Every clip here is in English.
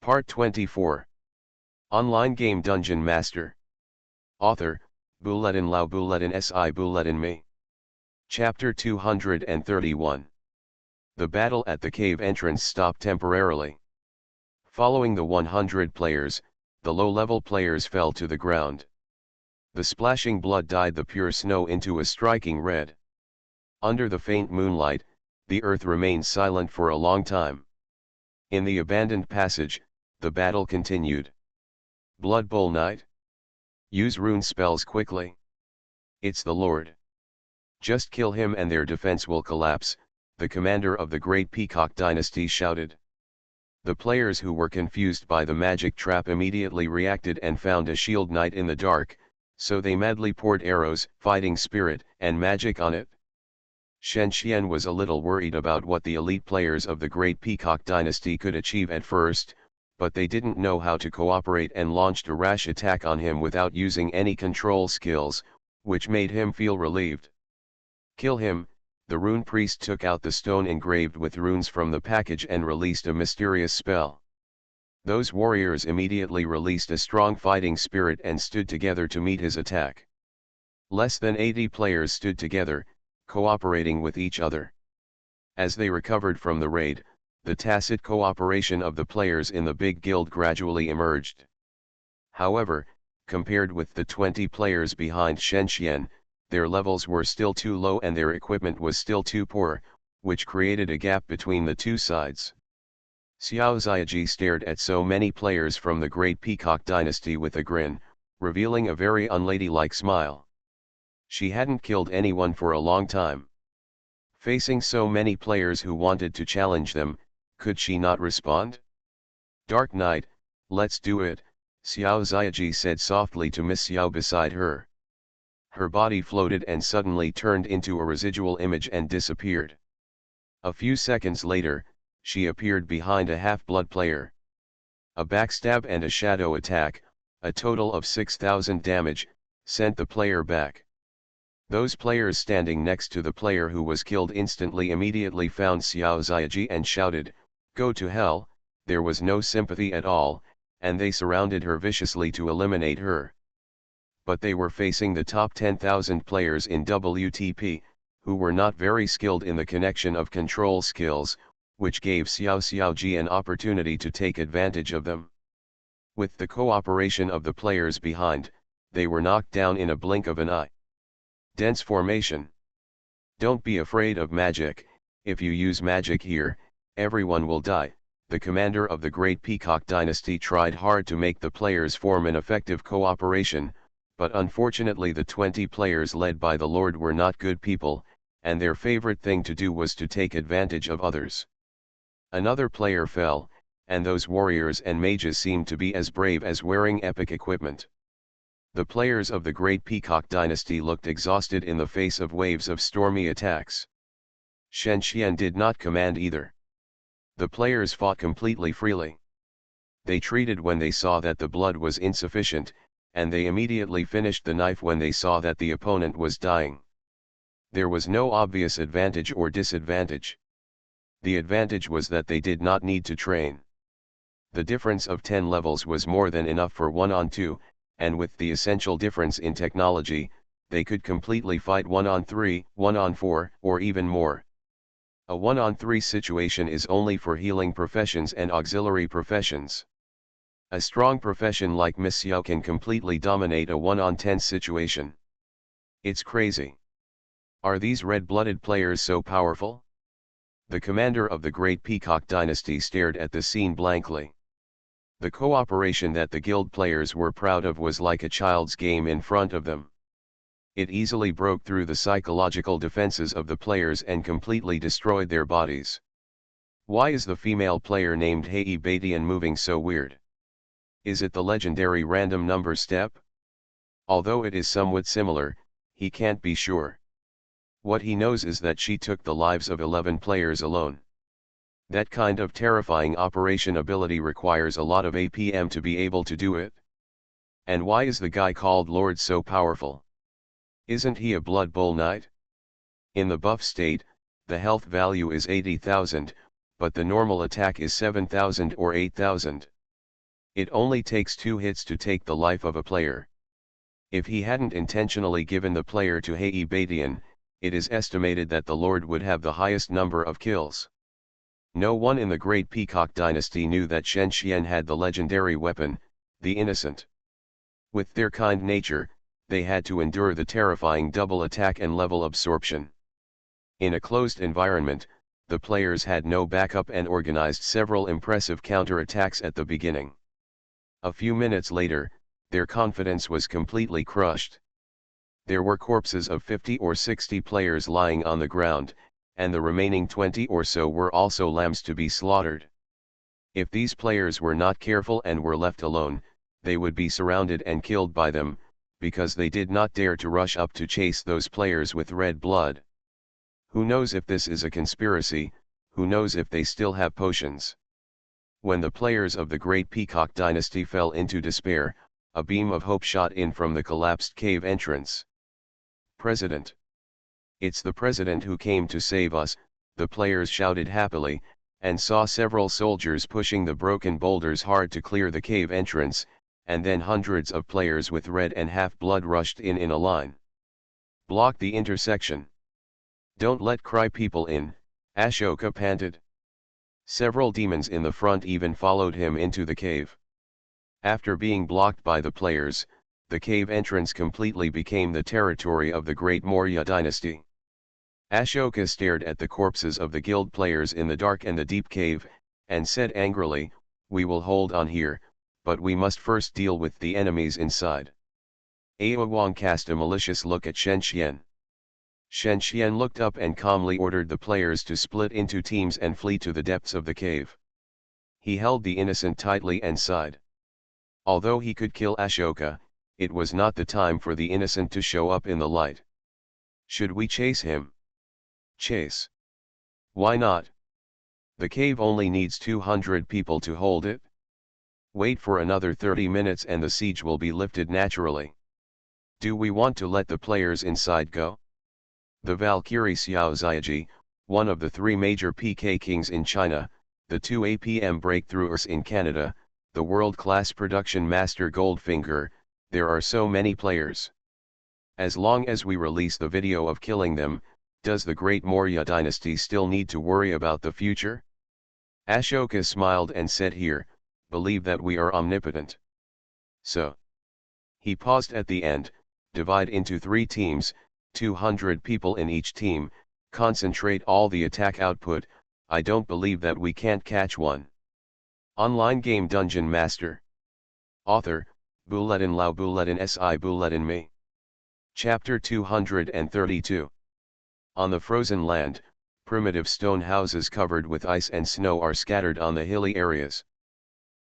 Part 24. Online game Dungeon Master. Author, Bulletin Lau Bulletin Si Bulletin Me. Chapter 231. The battle at the cave entrance stopped temporarily. Following the 100 players, the low-level players fell to the ground. The splashing blood dyed the pure snow into a striking red. Under the faint moonlight, the earth remained silent for a long time. In the abandoned passage, the battle continued. Blood Bowl Knight. Use rune spells quickly. It's the Lord. Just kill him and their defense will collapse, the commander of the Great Peacock Dynasty shouted. The players who were confused by the magic trap immediately reacted and found a shield knight in the dark, so they madly poured arrows, fighting spirit, and magic on it. Shen Xian was a little worried about what the elite players of the Great Peacock Dynasty could achieve at first, but they didn't know how to cooperate and launched a rash attack on him without using any control skills, which made him feel relieved. Kill him, the rune priest took out the stone engraved with runes from the package and released a mysterious spell. Those warriors immediately released a strong fighting spirit and stood together to meet his attack. Less than 80 players stood together, cooperating with each other. As they recovered from the raid, the tacit cooperation of the players in the big guild gradually emerged. However, compared with the 20 players behind Shen Xian, their levels were still too low and their equipment was still too poor, which created a gap between the two sides. Xiao Ziaji stared at so many players from the Great Peacock Dynasty with a grin, revealing a very unladylike smile. She hadn't killed anyone for a long time. Facing so many players who wanted to challenge them, could she not respond? Dark Knight, let's do it, Xiao Ziaji said softly to Miss Xiao beside her. Her body floated and suddenly turned into a residual image and disappeared. A few seconds later, she appeared behind a half-blood player. A backstab and a shadow attack, a total of 6,000 damage, sent the player back. Those players standing next to the player who was killed instantly immediately found Xiao Ziaji and shouted, "Go to hell!" There was no sympathy at all, and they surrounded her viciously to eliminate her. But they were facing the top 10,000 players in WTP, who were not very skilled in the connection of control skills, which gave Xiao Xiaoji an opportunity to take advantage of them. With the cooperation of the players behind, they were knocked down in a blink of an eye. Dense formation. Don't be afraid of magic. If you use magic here, everyone will die. The commander of the Great Peacock Dynasty tried hard to make the players form an effective cooperation, but unfortunately the 20 players led by the Lord were not good people, and their favorite thing to do was to take advantage of others. Another player fell, and those warriors and mages seemed to be as brave as wearing epic equipment. The players of the Great Peacock Dynasty looked exhausted in the face of waves of stormy attacks. Shen Xian did not command either. The players fought completely freely. They treated when they saw that the blood was insufficient, and they immediately finished the knife when they saw that the opponent was dying. There was no obvious advantage or disadvantage. The advantage was that they did not need to train. The difference of 10 levels was more than enough for 1-on-2, and with the essential difference in technology, they could completely fight 1-on-3, 1-on-4, or even more. A 1-on-3 situation is only for healing professions and auxiliary professions. A strong profession like Miss Xiao can completely dominate a 1-on-10 situation. It's crazy. Are these red-blooded players so powerful? The commander of the Great Peacock Dynasty stared at the scene blankly. The cooperation that the guild players were proud of was like a child's game in front of them. It easily broke through the psychological defenses of the players and completely destroyed their bodies. Why is the female player named Hei Batian moving so weird? Is it the legendary random number step? Although it is somewhat similar, he can't be sure. What he knows is that she took the lives of 11 players alone. That kind of terrifying operation ability requires a lot of APM to be able to do it. And why is the guy called Lord so powerful? Isn't he a Blood Bowl Knight? In the buff state, the health value is 80,000, but the normal attack is 7,000 or 8,000. It only takes 2 hits to take the life of a player. If he hadn't intentionally given the player to Batian, it is estimated that the Lord would have the highest number of kills. No one in the Great Peacock Dynasty knew that Shen Xian had the legendary weapon, the Innocent. With their kind nature, they had to endure the terrifying double attack and level absorption. In a closed environment, the players had no backup and organized several impressive counter-attacks at the beginning. A few minutes later, their confidence was completely crushed. There were corpses of 50 or 60 players lying on the ground, and the remaining 20 or so were also lambs to be slaughtered. If these players were not careful and were left alone, they would be surrounded and killed by them, because they did not dare to rush up to chase those players with red blood. Who knows if this is a conspiracy, who knows if they still have potions? When the players of the Great Peacock Dynasty fell into despair, a beam of hope shot in from the collapsed cave entrance. President! It's the President who came to save us, the players shouted happily, and saw several soldiers pushing the broken boulders hard to clear the cave entrance, and then hundreds of players with red and half-blood rushed in a line. Block the intersection. Don't let cry people in, Ashoka panted. Several demons in the front even followed him into the cave. After being blocked by the players, the cave entrance completely became the territory of the Great Maurya dynasty. Ashoka stared at the corpses of the guild players in the dark and the deep cave, and said angrily, "We will hold on here, but we must first deal with the enemies inside." Ao Wang cast a malicious look at Shen Xian. Shen Xian looked up and calmly ordered the players to split into teams and flee to the depths of the cave. He held the Innocent tightly and sighed. Although he could kill Ashoka, it was not the time for the Innocent to show up in the light. Should we chase him? Chase? Why not? The cave only needs 200 people to hold it. Wait for another 30 minutes and the siege will be lifted naturally. Do we want to let the players inside go? The Valkyrie Xiao Ziaji, one of the 3 major PK kings in China, the 2 APM breakthroughers in Canada, the world-class production master Goldfinger, there are so many players. As long as we release the video of killing them, does the Great Maurya dynasty still need to worry about the future? Ashoka smiled and said, "Here, believe that we are omnipotent." So. He paused at the end, divide into 3 teams, 200 people in each team, concentrate all the attack output. I don't believe that we can't catch one. Online game DungeonMaster. Author, Buledin Lao Buledin Si Buledin Me. Chapter 232. On the frozen land, primitive stone houses covered with ice and snow are scattered on the hilly areas.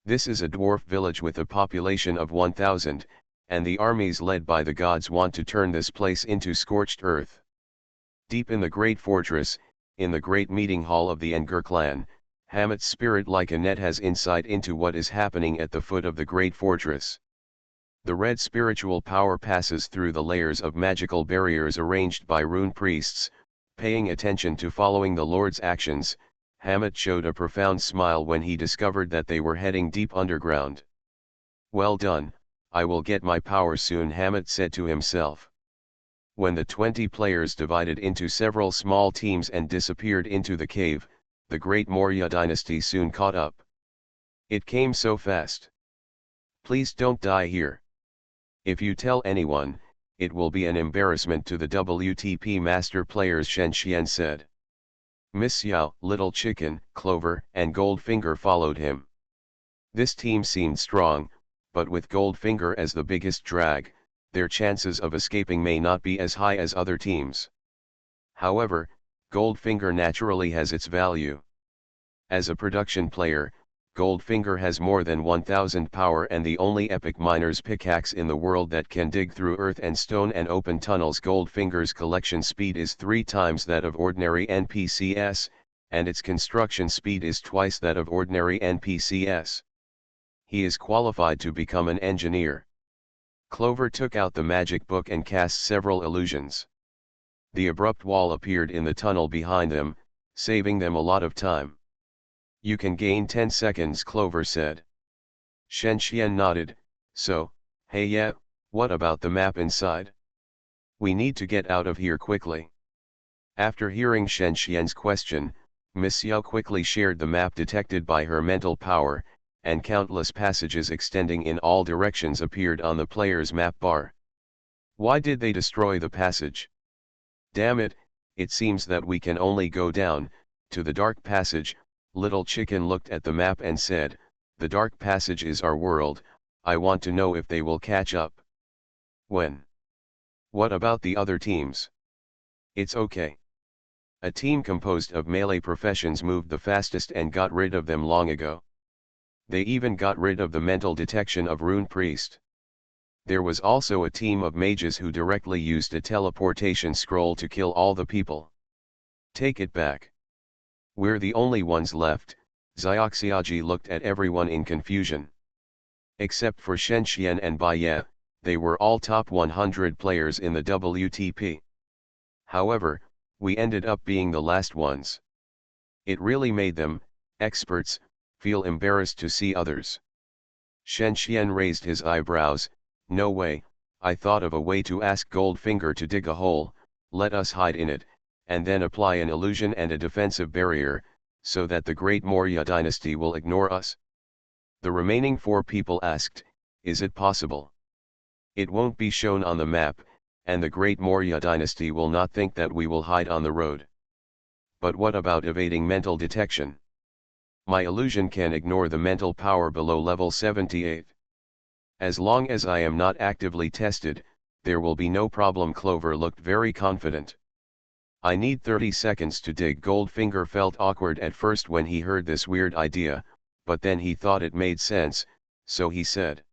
This is a dwarf village with a population of 1,000, and the armies led by the gods want to turn this place into scorched earth. Deep in the great fortress, in the great meeting hall of the Enger clan, Hamet's spirit like a net has insight into what is happening at the foot of the great fortress. The red spiritual power passes through the layers of magical barriers arranged by rune priests. Paying attention to following the Lord's actions, Hamet showed a profound smile when he discovered that they were heading deep underground. Well done, I will get my power soon, Hamet said to himself. When the 20 players divided into several small teams and disappeared into the cave, the Great Maurya dynasty soon caught up. It came so fast. Please don't die here. If you tell anyone, it will be an embarrassment to the WTP master players, Shen Xian said. Miss Xiao, Little Chicken, Clover, and Goldfinger followed him. This team seemed strong, but with Goldfinger as the biggest drag, their chances of escaping may not be as high as other teams. However, Goldfinger naturally has its value. As a production player, Goldfinger has more than 1,000 power and the only epic miner's pickaxe in the world that can dig through earth and stone and open tunnels. Goldfinger's collection speed is 3 times that of ordinary NPCs, and its construction speed is twice that of ordinary NPCs. He is qualified to become an engineer. Clover took out the magic book and cast several illusions. The abrupt wall appeared in the tunnel behind them, saving them a lot of time. You can gain 10 seconds, Clover said. Shen Xian nodded. So, hey yeah, what about the map inside? We need to get out of here quickly. After hearing Shen Xian's question, Miss Xiao quickly shared the map detected by her mental power, and countless passages extending in all directions appeared on the player's map bar. Why did they destroy the passage? Damn it, it seems that we can only go down, to the dark passage. Little Chicken looked at the map and said, the dark passage is our world, I want to know if they will catch up. When? What about the other teams? It's okay. A team composed of melee professions moved the fastest and got rid of them long ago. They even got rid of the mental detection of Rune Priest. There was also a team of mages who directly used a teleportation scroll to kill all the people. Take it back. We're the only ones left. Xiaoxiaji looked at everyone in confusion. Except for Shen Xian and Bai Ye, they were all top 100 players in the WTP. However, we ended up being the last ones. It really made them, experts, feel embarrassed to see others. Shen Xian raised his eyebrows. No way, I thought of a way to ask Goldfinger to dig a hole, let us hide in it, and then apply an illusion and a defensive barrier, so that the Great Maurya dynasty will ignore us. The remaining 4 people asked, is it possible? It won't be shown on the map, and the Great Maurya dynasty will not think that we will hide on the road. But what about evading mental detection? My illusion can ignore the mental power below level 78. As long as I am not actively tested, there will be no problem. Clover looked very confident. I need 30 seconds to dig. Goldfinger felt awkward at first when he heard this weird idea, but then he thought it made sense, so he said,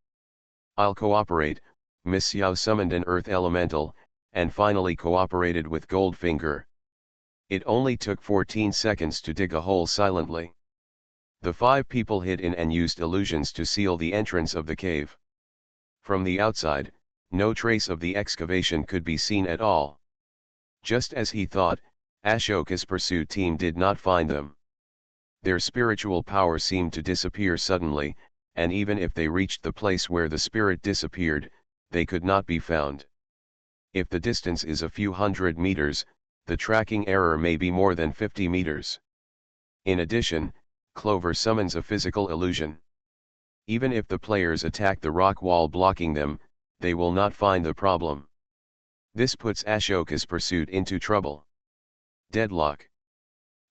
I'll cooperate. Miss Xiao summoned an earth elemental, and finally cooperated with Goldfinger. It only took 14 seconds to dig a hole silently. The 5 people hid in and used illusions to seal the entrance of the cave. From the outside, no trace of the excavation could be seen at all. Just as he thought, Ashoka's pursuit team did not find them. Their spiritual power seemed to disappear suddenly, and even if they reached the place where the spirit disappeared, they could not be found. If the distance is a few hundred meters, the tracking error may be more than 50 meters. In addition, Clover summons a physical illusion. Even if the players attack the rock wall blocking them, they will not find the problem. This puts Ashoka's pursuit into trouble. Deadlock.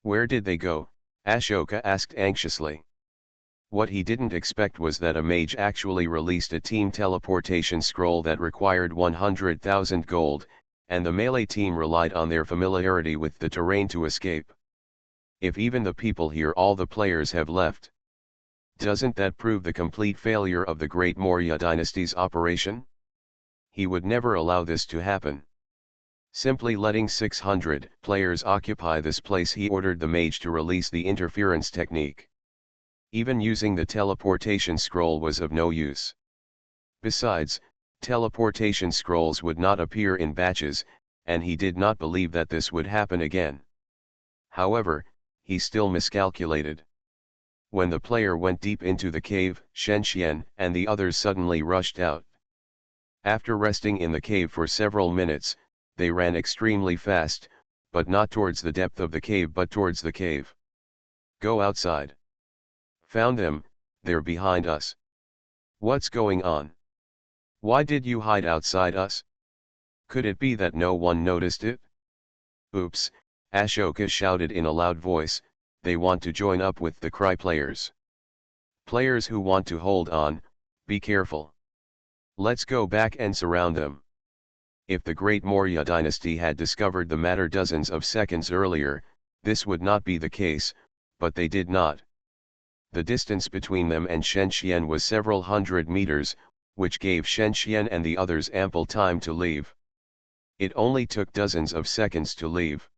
Where did they go? Ashoka asked anxiously. What he didn't expect was that a mage actually released a team teleportation scroll that required 100,000 gold, and the melee team relied on their familiarity with the terrain to escape. If even the people here, all the players have left. Doesn't that prove the complete failure of the Great Maurya dynasty's operation? He would never allow this to happen. Simply letting 600 players occupy this place, he ordered the mage to release the interference technique. Even using the teleportation scroll was of no use. Besides, teleportation scrolls would not appear in batches, and he did not believe that this would happen again. However, he still miscalculated. When the player went deep into the cave, Shen Xian and the others suddenly rushed out. After resting in the cave for several minutes, they ran extremely fast, but not towards the depth of the cave but towards the cave. Go outside. Found them, they're behind us. What's going on? Why did you hide outside us? Could it be that no one noticed it? Oops, Ashoka shouted in a loud voice, they want to join up with the Cry players. Players who want to hold on, be careful. Let's go back and surround them. If the Great Maurya dynasty had discovered the matter dozens of seconds earlier, this would not be the case, but they did not. The distance between them and Shen Xian was several hundred meters, which gave Shen Xian and the others ample time to leave. It only took dozens of seconds to leave.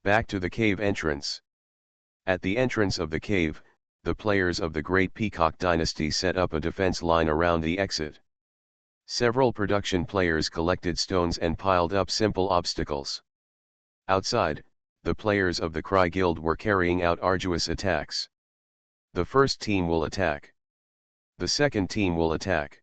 Back to the cave entrance. At the entrance of the cave, the players of the Great Peacock dynasty set up a defense line around the exit. Several production players collected stones and piled up simple obstacles. Outside, the players of the Cry Guild were carrying out arduous attacks. The first team will attack. The second team will attack.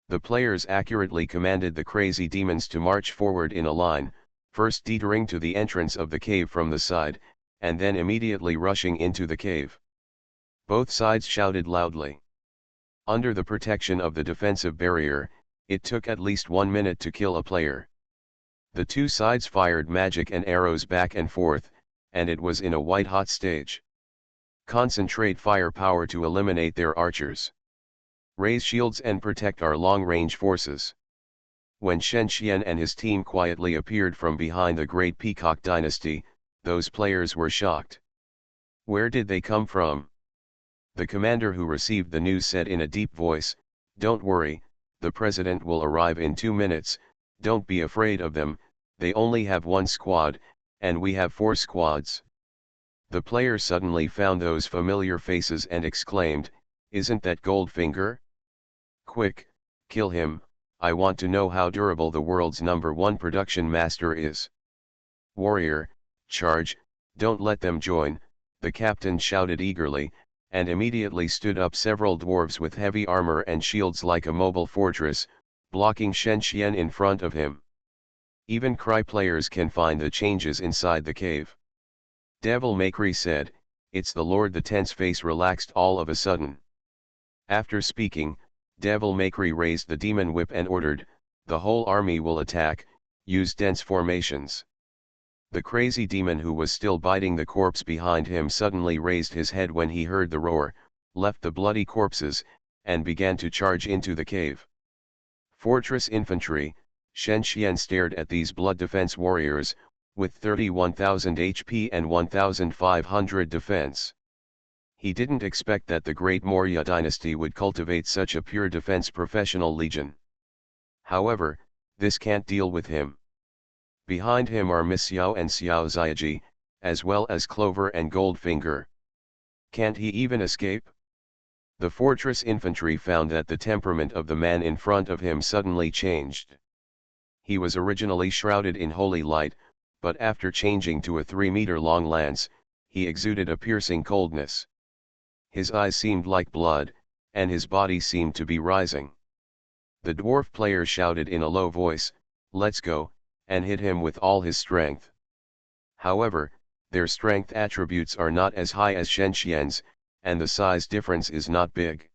The players accurately commanded the crazy demons to march forward in a line, first teetering to the entrance of the cave from the side, and then immediately rushing into the cave. Both sides shouted loudly. Under the protection of the defensive barrier, it took at least 1 minute to kill a player. The two sides fired magic and arrows back and forth, and it was in a white-hot stage. Concentrate firepower to eliminate their archers. Raise shields and protect our long-range forces. When Shen Xian and his team quietly appeared from behind the Great Peacock Dynasty, those players were shocked. Where did they come from? The commander who received the news said in a deep voice, "Don't worry, the president will arrive in 2 minutes, don't be afraid of them, they only have 1 squad, and we have 4 squads." The player suddenly found those familiar faces and exclaimed, "Isn't that Goldfinger? Quick, kill him, I want to know how durable the world's #1 production master is." "Warrior, charge, don't let them join," the captain shouted eagerly, and immediately stood up several dwarves with heavy armor and shields like a mobile fortress, blocking Shen Xian in front of him. Even Cry players can find the changes inside the cave. Devil Maycree said, "It's the Lord." The tense face relaxed all of a sudden. After speaking, Devil Maycree raised the demon whip and ordered, "The whole army will attack, use dense formations." The crazy demon who was still biting the corpse behind him suddenly raised his head when he heard the roar, left the bloody corpses, and began to charge into the cave. Fortress infantry, Shen Xian stared at these blood defense warriors, with 31,000 HP and 1,500 defense. He didn't expect that the Great Maurya dynasty would cultivate such a pure defense professional legion. However, this can't deal with him. Behind him are Miss Xiao and Xiao Ziaji, as well as Clover and Goldfinger. Can't he even escape? The fortress infantry found that the temperament of the man in front of him suddenly changed. He was originally shrouded in holy light, but after changing to a 3-meter-long lance, he exuded a piercing coldness. His eyes seemed like blood, and his body seemed to be rising. The dwarf player shouted in a low voice, "Let's go," and hit him with all his strength. However, their strength attributes are not as high as Shen Xian's, and the size difference is not big.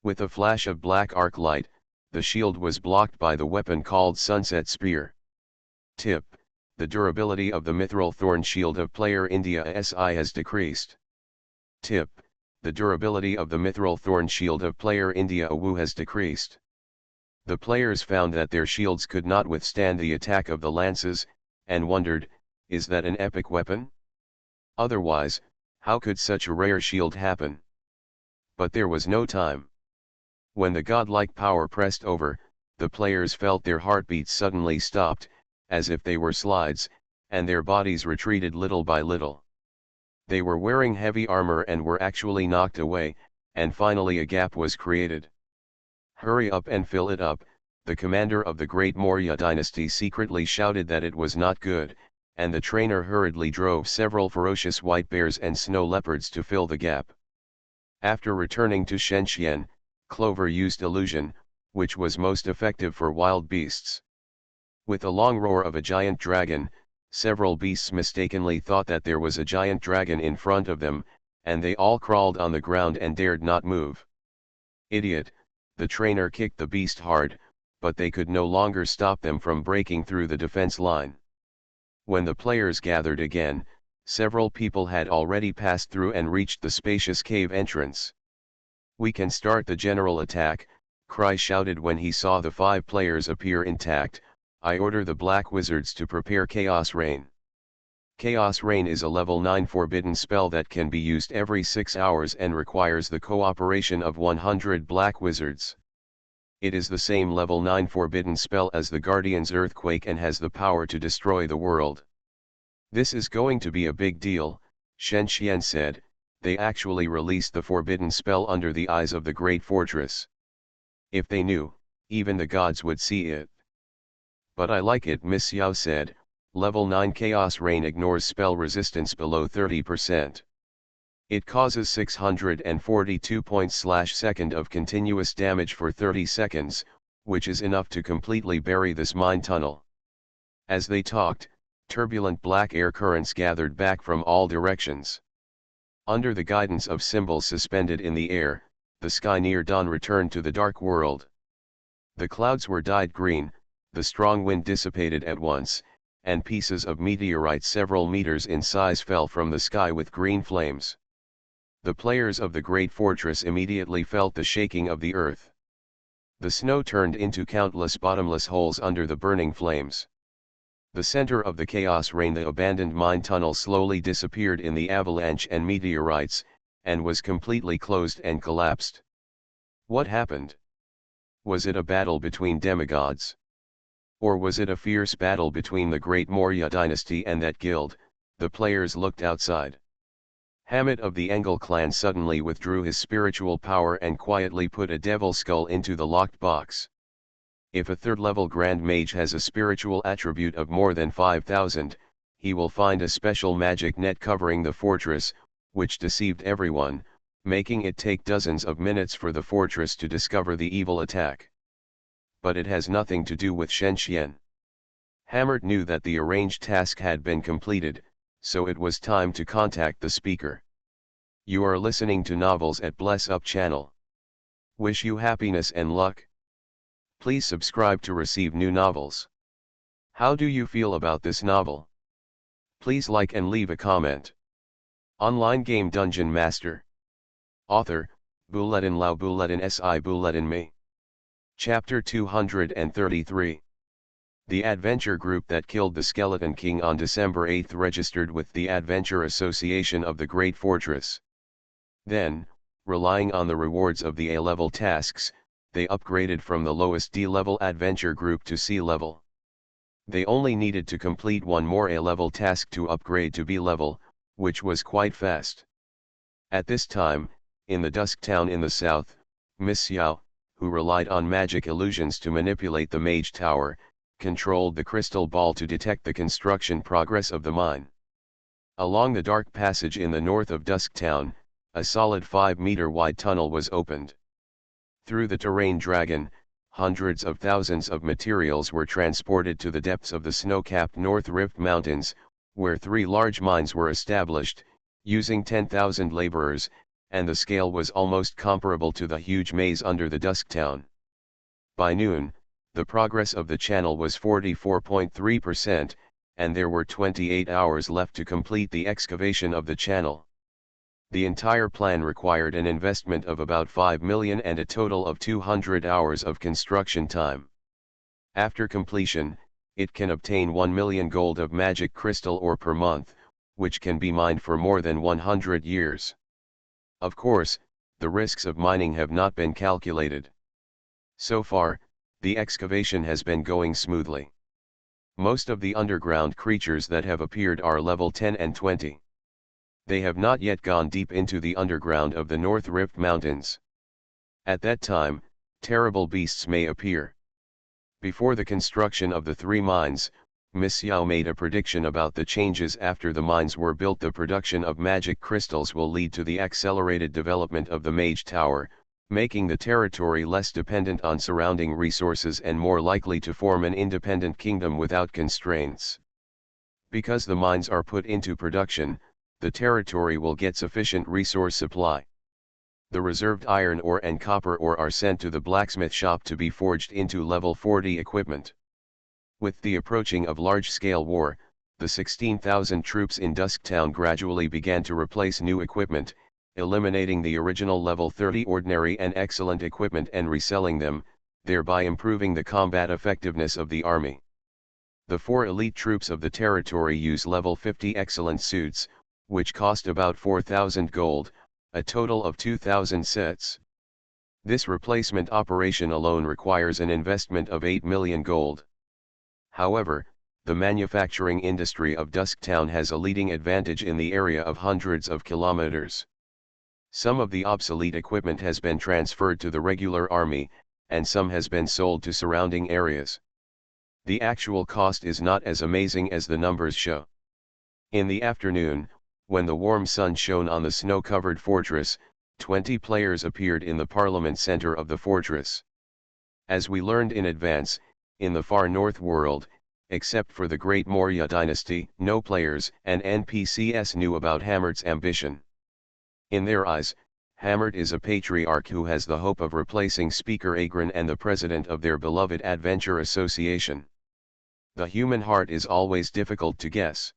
With a flash of black arc light, the shield was blocked by the weapon called Sunset Spear. Tip: the durability of the Mithril Thorn Shield of player India SI has decreased. Tip: the durability of the Mithril Thorn Shield of player India AWU has decreased. The players found that their shields could not withstand the attack of the lances, and wondered, is that an epic weapon? Otherwise, how could such a rare shield happen? But there was no time. When the godlike power pressed over, the players felt their heartbeats suddenly stopped, as if they were slides, and their bodies retreated little by little. They were wearing heavy armor and were actually knocked away, and finally a gap was created. "Hurry up and fill it up," the commander of the Great Maurya dynasty secretly shouted that it was not good, and the trainer hurriedly drove several ferocious white bears and snow leopards to fill the gap. After returning to Shen Xian, Clover used illusion, which was most effective for wild beasts. With a long roar of a giant dragon, several beasts mistakenly thought that there was a giant dragon in front of them, and they all crawled on the ground and dared not move. "Idiot," the trainer kicked the beast hard, but they could no longer stop them from breaking through the defense line. When the players gathered again, several people had already passed through and reached the spacious cave entrance. "We can start the general attack," Cry shouted when he saw the 5 players appear intact. "I order the Black Wizards to prepare Chaos Rain." Chaos Rain is a level 9 forbidden spell that can be used every 6 hours and requires the cooperation of 100 Black Wizards. It is the same level 9 forbidden spell as the Guardian's Earthquake and has the power to destroy the world. "This is going to be a big deal," Shen Xian said. "They actually released the forbidden spell under the eyes of the Great Fortress. If they knew, even the gods would see it." "But I like it," Miss Xiao said. "Level 9 Chaos Rain ignores spell resistance below 30%. It causes 642 points/second of continuous damage for 30 seconds, which is enough to completely bury this mine tunnel. As they talked, turbulent black air currents gathered back from all directions. Under the guidance of symbols suspended in the air, the sky near dawn returned to the dark world. The clouds were dyed green, the strong wind dissipated at once, and pieces of meteorite several meters in size fell from the sky with green flames. The players of the great fortress immediately felt the shaking of the earth. The snow turned into countless bottomless holes under the burning flames. The center of the chaos reigned. The abandoned mine tunnel slowly disappeared in the avalanche and meteorites, and was completely closed and collapsed. What happened? Was it a battle between demigods? Or was it a fierce battle between the great Maurya dynasty and that guild? The players looked outside. Hamid of the Engel clan suddenly withdrew his spiritual power and quietly put a devil skull into the locked box. If a third-level Grand Mage has a spiritual attribute of more than 5,000, he will find a special magic net covering the fortress, which deceived everyone, making it take dozens of minutes for the fortress to discover the evil attack. But it has nothing to do with Shenxian. Hamid knew that the arranged task had been completed, so it was time to contact the speaker. You are listening to Novels at Bless Up channel. Wish you happiness and luck. Please subscribe to receive new novels. How do you feel about this novel? Please like and leave a comment. Online game Dungeon Master. Author, Bulletin Lao Bulletin Si Bulletin Me. Chapter 233. The adventure group that killed the Skeleton King on December 8 registered with the Adventure Association of the Great Fortress. Then, relying on the rewards of the A-level tasks, they upgraded from the lowest D-level adventure group to C-level. They only needed to complete one more A-level task to upgrade to B-level, which was quite fast. At this time, in the Dusk Town in the south, Miss Xiao, who relied on magic illusions to manipulate the Mage Tower, controlled the crystal ball to detect the construction progress of the mine. Along the dark passage in the north of Dusk Town, a solid 5-meter wide tunnel was opened. Through the terrain dragon, hundreds of thousands of materials were transported to the depths of the snow-capped North Rift Mountains, where 3 large mines were established, using 10,000 laborers, and the scale was almost comparable to the huge maze under the Dusk Town. By noon, the progress of the channel was 44.3%, and there were 28 hours left to complete the excavation of the channel. The entire plan required an investment of about 5 million and a total of 200 hours of construction time. After completion, it can obtain 1 million gold of magic crystal ore per month, which can be mined for more than 100 years. Of course, the risks of mining have not been calculated. So far, the excavation has been going smoothly. Most of the underground creatures that have appeared are level 10 and 20. They have not yet gone deep into the underground of the North Rift Mountains. At that time, terrible beasts may appear. Before the construction of the 3 mines, Miss Xiao made a prediction about the changes after the mines were built. The production of magic crystals will lead to the accelerated development of the Mage Tower, making the territory less dependent on surrounding resources and more likely to form an independent kingdom without constraints. Because the mines are put into production, the territory will get sufficient resource supply. The reserved iron ore and copper ore are sent to the blacksmith shop to be forged into level 40 equipment. With the approaching of large-scale war, the 16,000 troops in Dusk Town gradually began to replace new equipment, eliminating the original level 30 ordinary and excellent equipment and reselling them, thereby improving the combat effectiveness of the army. The 4 elite troops of the territory use level 50 excellent suits, which cost about 4,000 gold, a total of 2,000 sets. This replacement operation alone requires an investment of 8 million gold. However, the manufacturing industry of Dusk Town has a leading advantage in the area of hundreds of kilometers. Some of the obsolete equipment has been transferred to the regular army, and some has been sold to surrounding areas. The actual cost is not as amazing as the numbers show. In the afternoon, When the warm sun shone on the snow-covered fortress, 20 players appeared in the parliament center of the fortress. As we learned in advance, in the far north world, except for the Great Maurya dynasty, no players and NPCs knew about Hammert's ambition. In their eyes, Hammert is a patriarch who has the hope of replacing Speaker Agron and the president of their beloved Adventure Association. The human heart is always difficult to guess.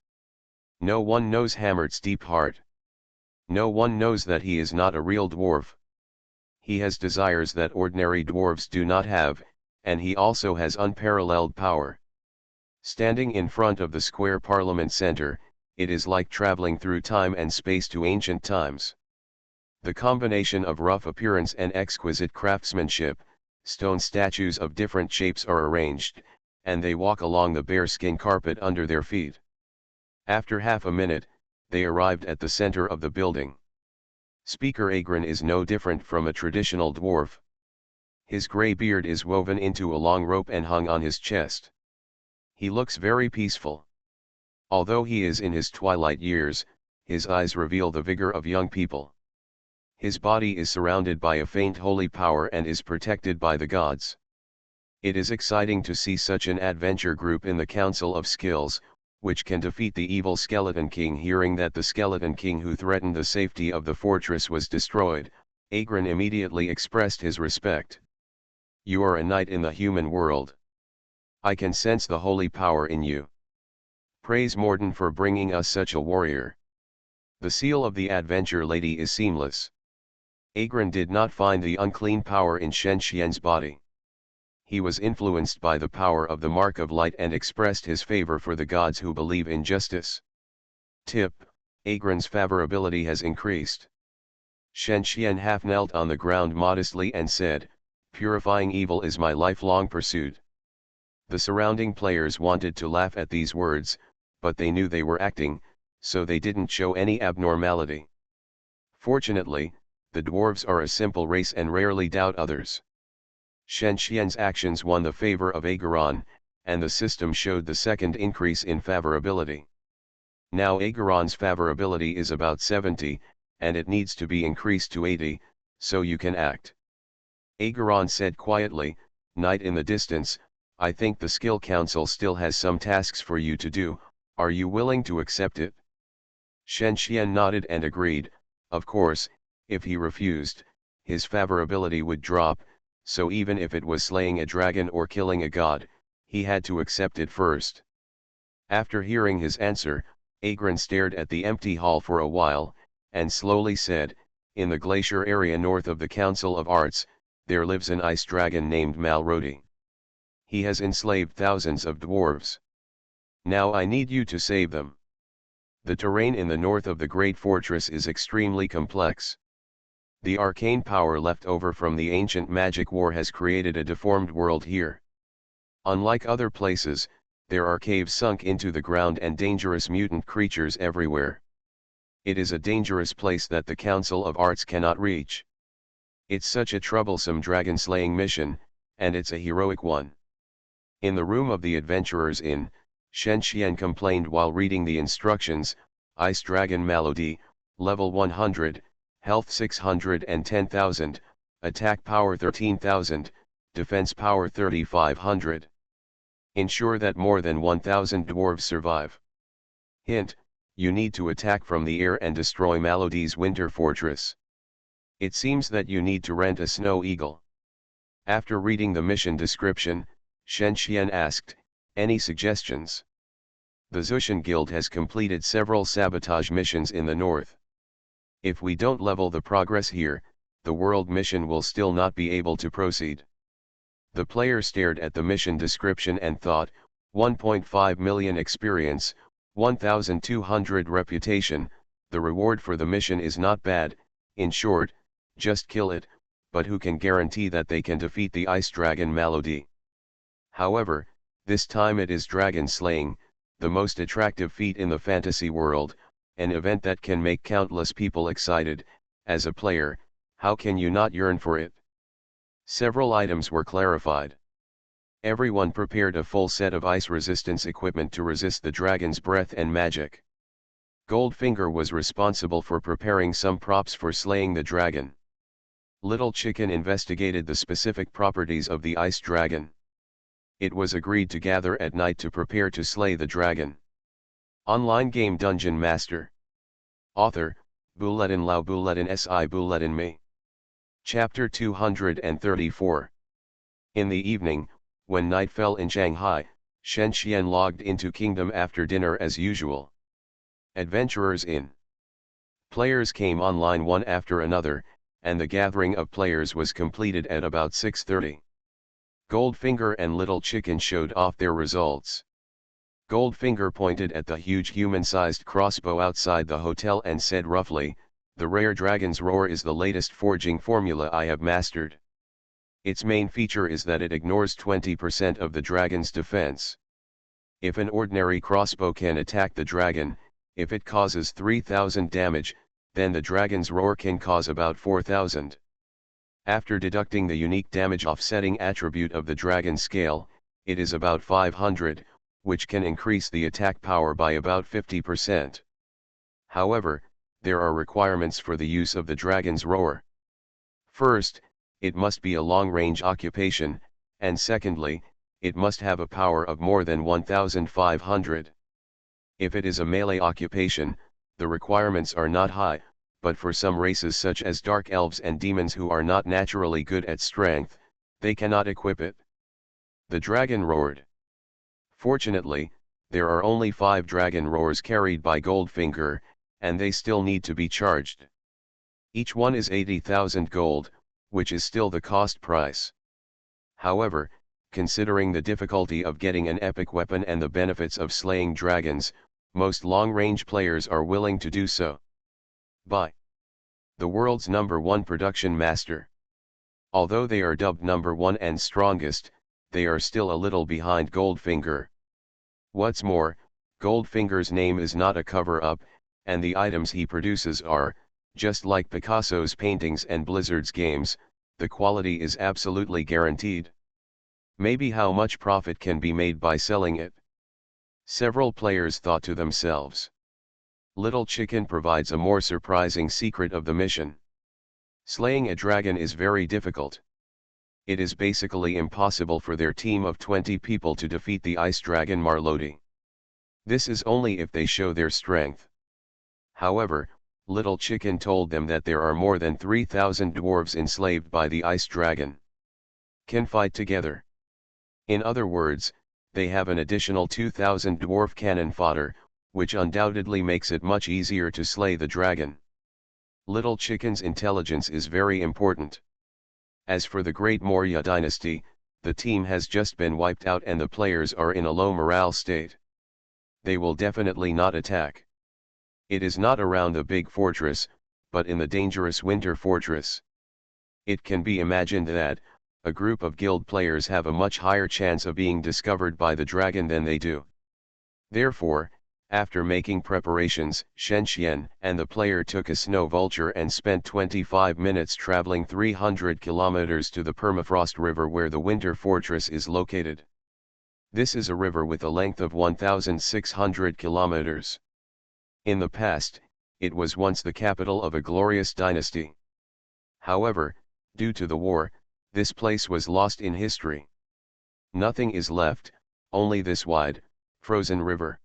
No one knows Hammert's deep heart. No one knows that he is not a real dwarf. He has desires that ordinary dwarves do not have, and he also has unparalleled power. Standing in front of the square parliament center, it is like traveling through time and space to ancient times. The combination of rough appearance and exquisite craftsmanship, stone statues of different shapes are arranged, and they walk along the bearskin carpet under their feet. After half a minute, they arrived at the center of the building. Speaker Agron is no different from a traditional dwarf. His gray beard is woven into a long rope and hung on his chest. He looks very peaceful. Although he is in his twilight years, his eyes reveal the vigor of young people. His body is surrounded by a faint holy power and is protected by the gods. It is exciting to see such an adventure group in the Council of Skills, which can defeat the evil Skeleton King. Hearing that the Skeleton King who threatened the safety of the fortress was destroyed, Agron immediately expressed his respect. "You are a knight in the human world. I can sense the holy power in you. Praise Morden for bringing us such a warrior. The seal of the adventure lady is seamless." Agron did not find the unclean power in Shen Xian's body. He was influenced by the power of the Mark of Light and expressed his favor for the gods who believe in justice. Tip: Agron's favorability has increased. Shen Xian half knelt on the ground modestly and said, "Purifying evil is my lifelong pursuit." The surrounding players wanted to laugh at these words, but they knew they were acting, so they didn't show any abnormality. Fortunately, the dwarves are a simple race and rarely doubt others. Shen Xian's actions won the favor of Agron, and the system showed the second increase in favorability. Now Agron's favorability is about 70, and it needs to be increased to 80, so you can act. Agron said quietly, "Knight in the distance, I think the Skill Council still has some tasks for you to do. Are you willing to accept it?" Shen Xian nodded and agreed. Of course, if he refused, his favorability would drop, so even if it was slaying a dragon or killing a god, he had to accept it first. After hearing his answer, Agron stared at the empty hall for a while, and slowly said, "In the glacier area north of the Council of Arts, there lives an ice dragon named MaleProtagonist. He has enslaved thousands of dwarves. Now I need you to save them. The terrain in the north of the Great Fortress is extremely complex. The arcane power left over from the ancient magic war has created a deformed world here. Unlike other places, there are caves sunk into the ground and dangerous mutant creatures everywhere. It is a dangerous place that the Council of Arts cannot reach. It's such a troublesome dragon-slaying mission, and it's a heroic one." In the room of the Adventurers Inn, Shen Xian complained while reading the instructions: "Ice Dragon Malody, level 100, health 610,000, attack power 13,000, defense power 3,500. Ensure that more than 1,000 dwarves survive. Hint: you need to attack from the air and destroy Malody's winter fortress. It seems that you need to rent a snow eagle." After reading the mission description, Shen Xian asked, "Any suggestions?" The Zushan Guild has completed several sabotage missions in the north. If we don't level the progress here, the world mission will still not be able to proceed. The player stared at the mission description and thought, 1.5 million experience, 1,200 reputation, the reward for the mission is not bad. In short, just kill it, but who can guarantee that they can defeat the ice dragon Malody? However, this time it is dragon slaying, the most attractive feat in the fantasy world, an event that can make countless people excited. As a player, how can you not yearn for it? Several items were clarified. Everyone prepared a full set of ice resistance equipment to resist the dragon's breath and magic. Goldfinger was responsible for preparing some props for slaying the dragon. Little Chicken investigated the specific properties of the ice dragon. It was agreed to gather at night to prepare to slay the dragon. Online game Dungeon Master. Author, Bulletin Lao Bulletin Si Bulletin Me. Chapter 234. In the evening, when night fell in Shanghai, Shen Xian logged into Kingdom after dinner as usual. Adventurers in. Players came online one after another, and the gathering of players was completed at about 6:30. Goldfinger and Little Chicken showed off their results. Goldfinger pointed at the huge human-sized crossbow outside the hotel and said roughly, "The rare dragon's roar is the latest forging formula I have mastered. Its main feature is that it ignores 20% of the dragon's defense. If an ordinary crossbow can attack the dragon, if it causes 3,000 damage, then the dragon's roar can cause about 4,000. After deducting the unique damage offsetting attribute of the dragon scale, it is about 500, which can increase the attack power by about 50%. However, there are requirements for the use of the dragon's roar. First, it must be a long-range occupation, and secondly, it must have a power of more than 1,500. If it is a melee occupation, the requirements are not high, but for some races such as dark elves and demons who are not naturally good at strength, they cannot equip it. The dragon roared. Fortunately, there are only 5 dragon roars carried by Goldfinger, and they still need to be charged. Each one is 80,000 gold, which is still the cost price. However, considering the difficulty of getting an epic weapon and the benefits of slaying dragons, most long-range players are willing to do so. By the world's #1 production master. Although they are dubbed #1 and strongest, they are still a little behind Goldfinger. What's more, Goldfinger's name is not a cover-up, and the items he produces are, just like Picasso's paintings and Blizzard's games, the quality is absolutely guaranteed. Maybe how much profit can be made by selling it? Several players thought to themselves. Little Chicken provides a more surprising secret of the mission. Slaying a dragon is very difficult. It is basically impossible for their team of 20 people to defeat the ice dragon Marlodi. This is only if they show their strength. However, Little Chicken told them that there are more than 3,000 dwarves enslaved by the ice dragon. Can fight together. In other words, they have an additional 2,000 dwarf cannon fodder, which undoubtedly makes it much easier to slay the dragon. Little Chicken's intelligence is very important. As for the Great Maurya dynasty, the team has just been wiped out and the players are in a low morale state. They will definitely not attack. It is not around a big fortress, but in the dangerous winter fortress. It can be imagined that, a group of guild players have a much higher chance of being discovered by the dragon than they do. Therefore, after making preparations, Shen Xian and the player took a snow vulture and spent 25 minutes traveling 300 kilometers to the Permafrost River where the winter fortress is located. This is a river with a length of 1,600 kilometers. In the past, it was once the capital of a glorious dynasty. However, due to the war, this place was lost in history. Nothing is left, only this wide, frozen river.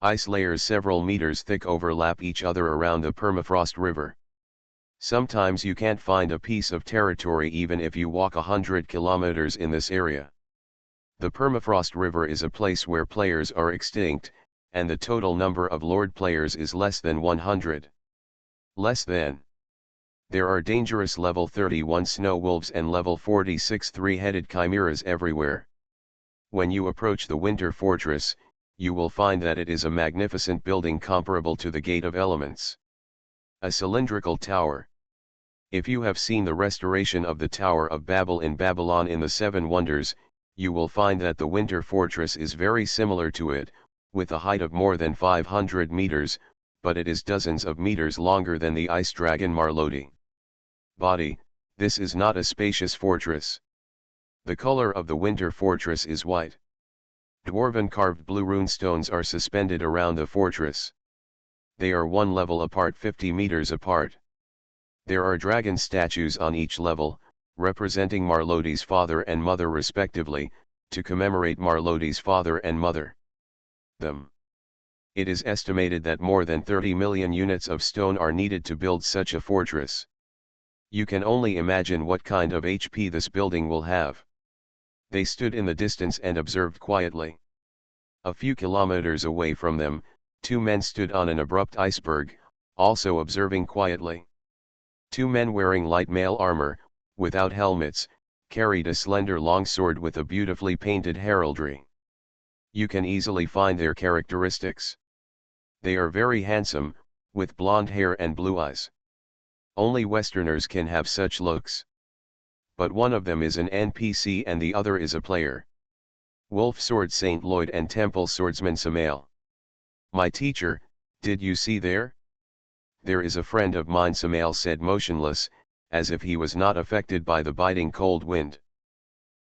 Ice layers several meters thick overlap each other around the Permafrost River. Sometimes you can't find a piece of territory even if you walk 100 kilometers in this area. The Permafrost River is a place where players are extinct, and the total number of Lord players is less than 100. Less than. There are dangerous level 31 snow wolves and level 46 three-headed chimeras everywhere. When you approach the winter fortress, you will find that it is a magnificent building comparable to the Gate of Elements. A cylindrical tower. If you have seen the restoration of the Tower of Babel in Babylon in the Seven Wonders, you will find that the winter fortress is very similar to it, with a height of more than 500 meters, but it is dozens of meters longer than the ice dragon Marlodi. Body, this is not a spacious fortress. The color of the winter fortress is white. Dwarven carved blue runestones are suspended around the fortress. They are one level apart, 50 meters apart. There are dragon statues on each level, representing Marlodi's father and mother respectively, to commemorate Marlodi's father and mother. It is estimated that more than 30 million units of stone are needed to build such a fortress. You can only imagine what kind of HP this building will have. They stood in the distance and observed quietly. A few kilometers away from them, two men stood on an abrupt iceberg, also observing quietly. Two men wearing light mail armor, without helmets, carried a slender longsword with a beautifully painted heraldry. You can easily find their characteristics. They are very handsome, with blonde hair and blue eyes. Only Westerners can have such looks. But one of them is an NPC and the other is a player. Wolf Sword Saint Lloyd and Temple Swordsman Samael. My teacher, did you see there? There is a friend of mine, Samael said, motionless, as if he was not affected by the biting cold wind.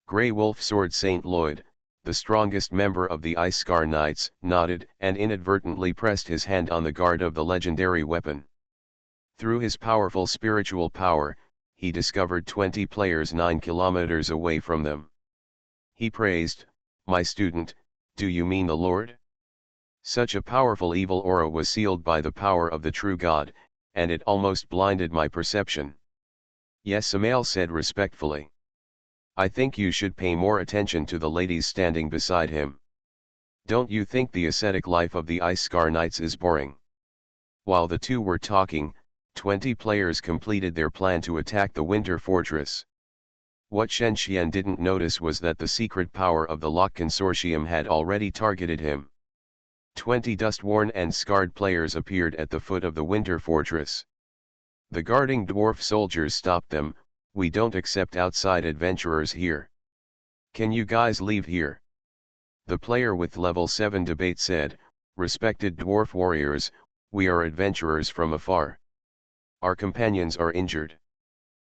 Grey Wolf Sword Saint Lloyd, the strongest member of the Ice Scar Knights, nodded and inadvertently pressed his hand on the guard of the legendary weapon. Through his powerful spiritual power, he discovered 20 players 9 kilometers away from them. He praised, "My student, do you mean the Lord?" Such a powerful evil aura was sealed by the power of the true God, and it almost blinded my perception. Yes, Samael said respectfully. I think you should pay more attention to the ladies standing beside him. Don't you think the ascetic life of the Ice Scar Knights is boring? While the two were talking, 20 players completed their plan to attack the Winter Fortress. What Shen Xian didn't notice was that the secret power of the Lock Consortium had already targeted him. 20 dust-worn and scarred players appeared at the foot of the Winter Fortress. The guarding dwarf soldiers stopped them. "We don't accept outside adventurers here. Can you guys leave here?" The player with level 7 debate said, "Respected dwarf warriors, we are adventurers from afar. Our companions are injured.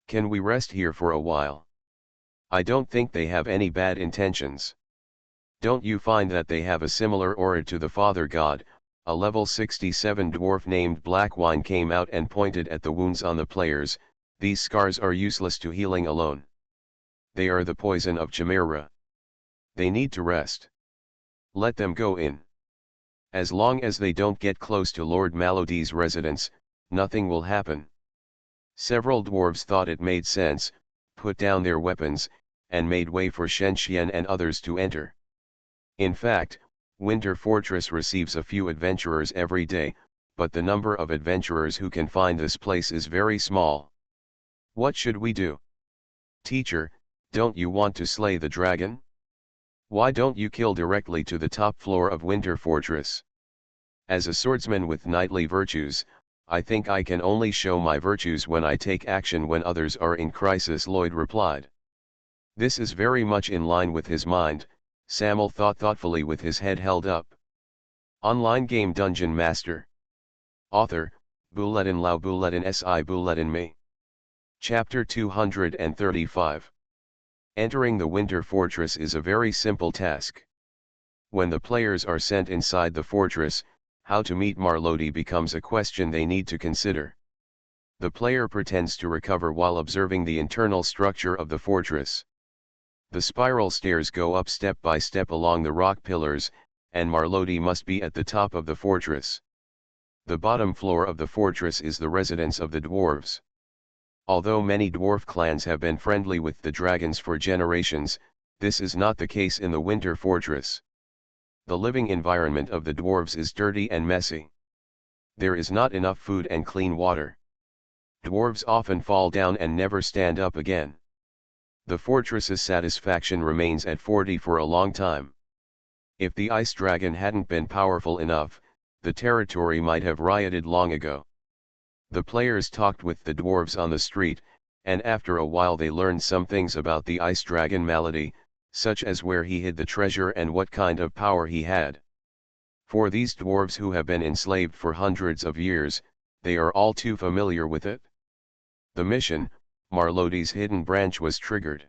Can we rest here for a while? I don't think they have any bad intentions. Don't you find that they have a similar aura to the Father God?" A level 67 dwarf named Blackwine came out and pointed at the wounds on the players. "These scars are useless to healing alone. They are the poison of Chimera. They need to rest. Let them go in. As long as they don't get close to Lord Malodi's residence, nothing will happen." Several dwarves thought it made sense, put down their weapons, and made way for Shen Xian and others to enter. In fact, Winter Fortress receives a few adventurers every day, but the number of adventurers who can find this place is very small. What should we do? Teacher, don't you want to slay the dragon? Why don't you kill directly to the top floor of Winter Fortress? As a swordsman with knightly virtues, I think I can only show my virtues when I take action when others are in crisis, Lloyd replied. This is very much in line with his mind, Samuel thought thoughtfully with his head held up. Online game Dungeon Master. Author, Bulletin Lao Bulletin Si Bulletin Me. Chapter 235. Entering the Winter Fortress is a very simple task. When the players are sent inside the fortress, how to meet Marlodi becomes a question they need to consider. The player pretends to recover while observing the internal structure of the fortress. The spiral stairs go up step by step along the rock pillars, and Marlodi must be at the top of the fortress. The bottom floor of the fortress is the residence of the dwarves. Although many dwarf clans have been friendly with the dragons for generations, this is not the case in the Winter Fortress. The living environment of the dwarves is dirty and messy. There is not enough food and clean water. Dwarves often fall down and never stand up again. The fortress's satisfaction remains at 40 for a long time. If the ice dragon hadn't been powerful enough, the territory might have rioted long ago. The players talked with the dwarves on the street, and after a while they learned some things about the ice dragon Malodi, such as where he hid the treasure and what kind of power he had. For these dwarves who have been enslaved for hundreds of years, they are all too familiar with it. The mission, Marlodi's hidden branch, was triggered.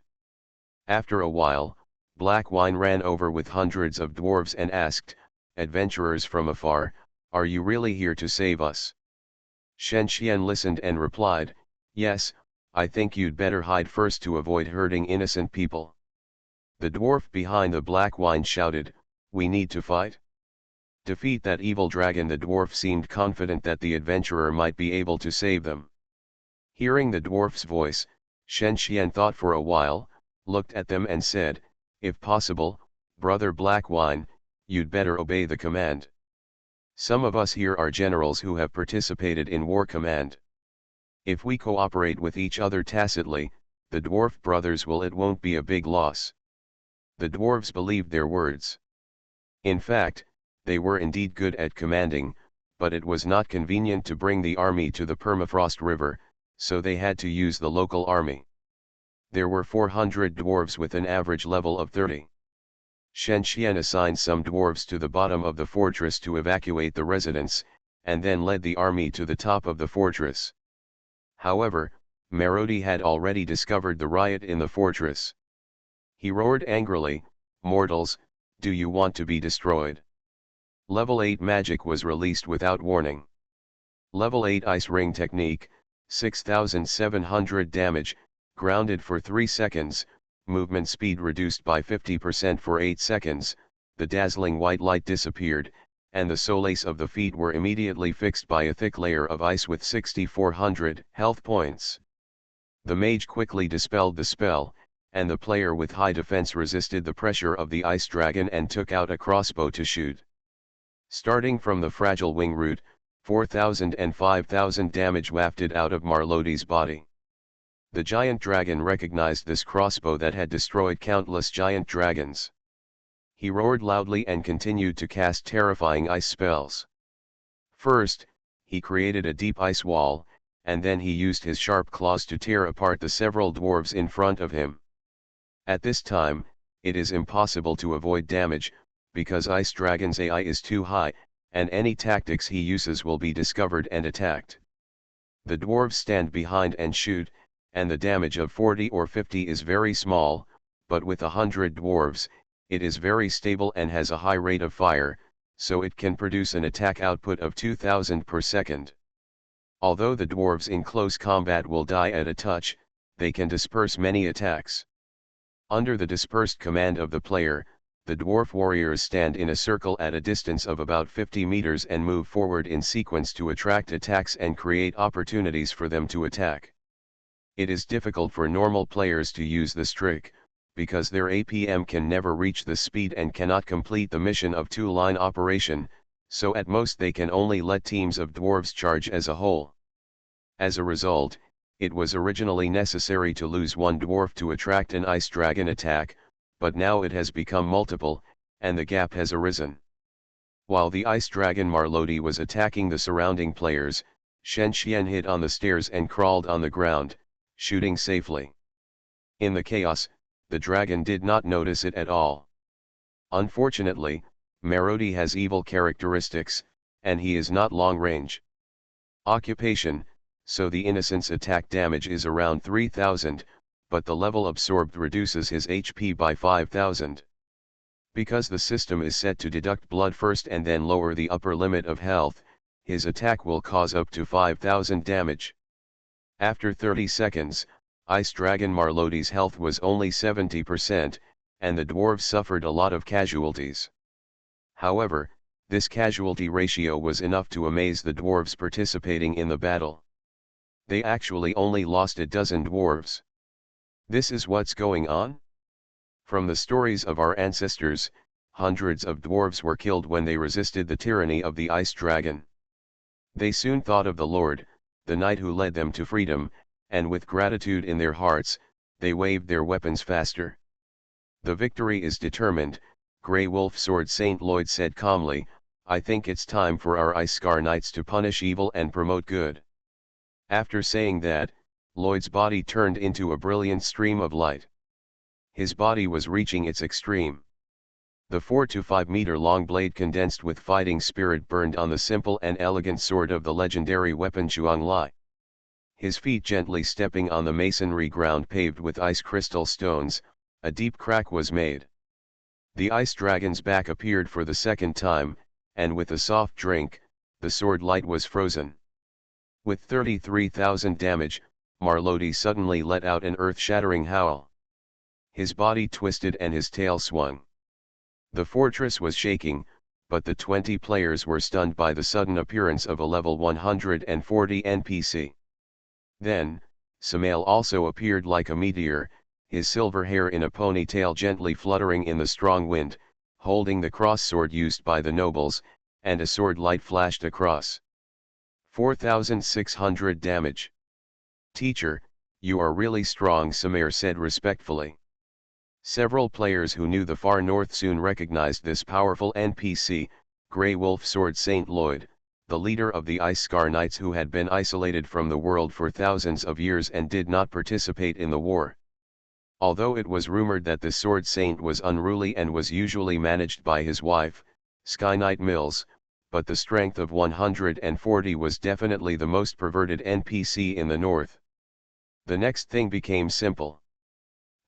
After a while, Blackwine ran over with hundreds of dwarves and asked, "Adventurers from afar, Are you really here to save us? Shen Xian listened and replied, yes, I think you'd better hide first to avoid hurting innocent people. The dwarf behind the black wine shouted, we need to fight? Defeat that evil dragon. The dwarf seemed confident that the adventurer might be able to save them. Hearing the dwarf's voice, Shen Xian thought for a while, looked at them and said, if possible, brother Black Wine, you'd better obey the command. Some of us here are generals who have participated in war command. If we cooperate with each other tacitly, the dwarf brothers it won't be a big loss. The dwarves believed their words. In fact, they were indeed good at commanding, but it was not convenient to bring the army to the Permafrost River, so they had to use the local army. There were 400 dwarves with an average level of 30. Shen Xian assigned some dwarves to the bottom of the fortress to evacuate the residents, and then led the army to the top of the fortress. However, Marodi had already discovered the riot in the fortress. He roared angrily, mortals, do you want to be destroyed? Level 8 magic was released without warning. Level 8 Ice Ring Technique, 6700 damage, grounded for 3 seconds, movement speed reduced by 50% for 8 seconds, the dazzling white light disappeared, and the soles of the feet were immediately fixed by a thick layer of ice with 6400 health points. The mage quickly dispelled the spell, and the player with high defense resisted the pressure of the ice dragon and took out a crossbow to shoot. Starting from the fragile wing root, 4,000 and 5,000 damage wafted out of Marlodi's body. The giant dragon recognized this crossbow that had destroyed countless giant dragons. He roared loudly and continued to cast terrifying ice spells. First, he created a deep ice wall, and then he used his sharp claws to tear apart the several dwarves in front of him. At this time, it is impossible to avoid damage, because Ice Dragon's AI is too high, and any tactics he uses will be discovered and attacked. The dwarves stand behind and shoot, and the damage of 40 or 50 is very small, but with 100 dwarves, it is very stable and has a high rate of fire, so it can produce an attack output of 2000 per second. Although the dwarves in close combat will die at a touch, they can disperse many attacks. Under the dispersed command of the player, the dwarf warriors stand in a circle at a distance of about 50 meters and move forward in sequence to attract attacks and create opportunities for them to attack. It is difficult for normal players to use this trick, because their APM can never reach the speed and cannot complete the mission of two-line operation, so at most they can only let teams of dwarves charge as a whole. As a result, it was originally necessary to lose one dwarf to attract an ice dragon attack, but now it has become multiple, and the gap has arisen. While the ice dragon Marlodi was attacking the surrounding players, Shen Xian hid on the stairs and crawled on the ground, shooting safely. In the chaos, the dragon did not notice it at all. Unfortunately, Marodi has evil characteristics, and he is not long-range. Occupation, so the innocent's attack damage is around 3000, but the level absorbed reduces his HP by 5000. Because the system is set to deduct blood first and then lower the upper limit of health, his attack will cause up to 5000 damage. After 30 seconds, Ice Dragon Marlodi's health was only 70%, and the dwarves suffered a lot of casualties. However, this casualty ratio was enough to amaze the dwarves participating in the battle. They actually only lost a dozen dwarves. This is what's going on? From the stories of our ancestors, hundreds of dwarves were killed when they resisted the tyranny of the ice dragon. They soon thought of the Lord, the knight who led them to freedom, and with gratitude in their hearts, they waved their weapons faster. The victory is determined, Grey Wolf Sword Saint Lloyd said calmly. I think it's time for our Ice Scar Knights to punish evil and promote good. After saying that, Lloyd's body turned into a brilliant stream of light. His body was reaching its extreme. The 4 to 5 meter long blade condensed with fighting spirit burned on the simple and elegant sword of the legendary weapon Zhuang Lai. His feet gently stepping on the masonry ground paved with ice crystal stones, a deep crack was made. The ice dragon's back appeared for the second time, and with a soft drink, the sword light was frozen. With 33,000 damage, Marlodi suddenly let out an earth-shattering howl. His body twisted and his tail swung. The fortress was shaking, but the 20 players were stunned by the sudden appearance of a level 140 NPC. Then, Samael also appeared like a meteor, his silver hair in a ponytail gently fluttering in the strong wind, holding the cross-sword used by the nobles, and a sword light flashed across. 4,600 damage. Teacher, you are really strong, Samael said respectfully. Several players who knew the far north soon recognized this powerful NPC, Grey Wolf Sword Saint Lloyd, the leader of the Ice Scar Knights who had been isolated from the world for thousands of years and did not participate in the war. Although it was rumored that the Sword Saint was unruly and was usually managed by his wife, Sky Knight Mills, but the strength of 140 was definitely the most perverted NPC in the north. The next thing became simple.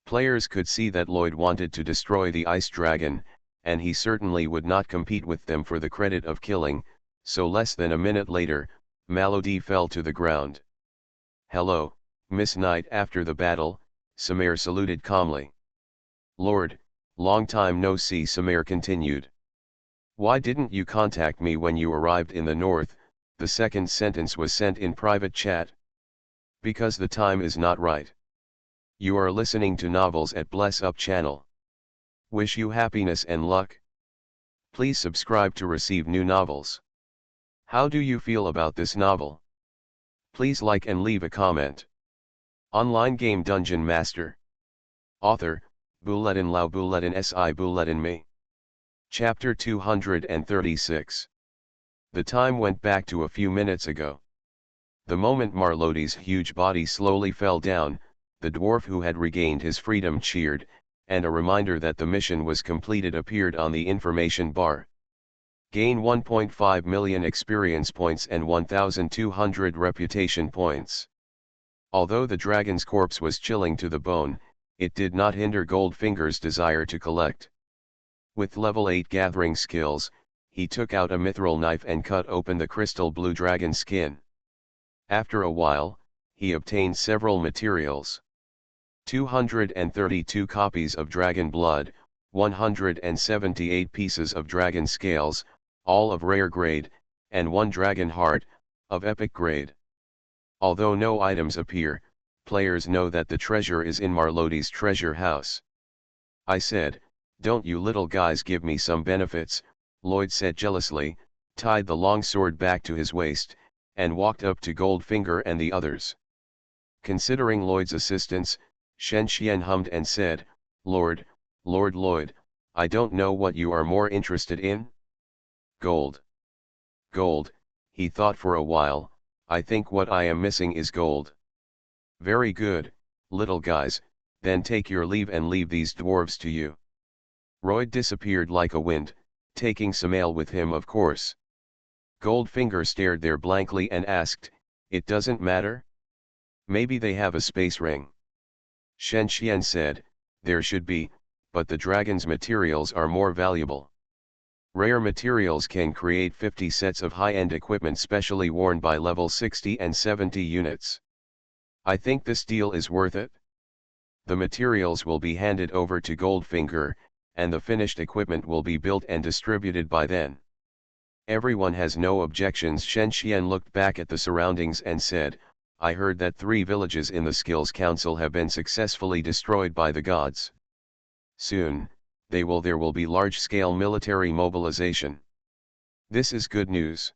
Players could see that Lloyd wanted to destroy the Ice Dragon, and he certainly would not compete with them for the credit of killing, so less than a minute later, Malody fell to the ground. "Hello, Miss Knight." After the battle, Samael saluted calmly. "Lord, long time no see," Samael continued. "Why didn't you contact me when you arrived in the north?" The second sentence was sent in private chat. "Because the time is not right. You are listening to novels at Bless Up channel. Wish you happiness and luck. Please subscribe to receive new novels. How do you feel about this novel? Please like and leave a comment. Online game Dungeon Master. Author, Buletin Lau Buletin Si Buletin Me. Chapter 236. The time went back to a few minutes ago. The moment Marlodi's huge body slowly fell down, the dwarf who had regained his freedom cheered, and a reminder that the mission was completed appeared on the information bar. Gain 1.5 million experience points and 1,200 reputation points. Although the dragon's corpse was chilling to the bone, it did not hinder Goldfinger's desire to collect. With level 8 gathering skills, he took out a mithril knife and cut open the crystal blue dragon skin. After a while, he obtained several materials. 232 copies of dragon blood, 178 pieces of dragon scales, all of rare grade, and 1 dragon heart, of epic grade. Although no items appear, players know that the treasure is in Marlodi's treasure house. "I said, don't you little guys give me some benefits," Lloyd said jealously, tied the long sword back to his waist, and walked up to Goldfinger and the others. Considering Lloyd's assistance, Shen Xian hummed and said, Lord Lloyd, I don't know what you are more interested in." "Gold. Gold," he thought for a while. "I think what I am missing is gold." "Very good, little guys, then take your leave and leave these dwarves to you." Lloyd disappeared like a wind, taking Samael with him of course. Goldfinger stared there blankly and asked, "It doesn't matter? Maybe they have a space ring." Shen Xian said, "There should be, but the dragon's materials are more valuable. Rare materials can create 50 sets of high-end equipment specially worn by level 60 and 70 units. I think this deal is worth it. The materials will be handed over to Goldfinger, and the finished equipment will be built and distributed by then." Everyone has no objections. Shen Xian looked back at the surroundings and said, "I heard that 3 villages in the Skills Council have been successfully destroyed by the gods. Soon, there will be large-scale military mobilization. This is good news.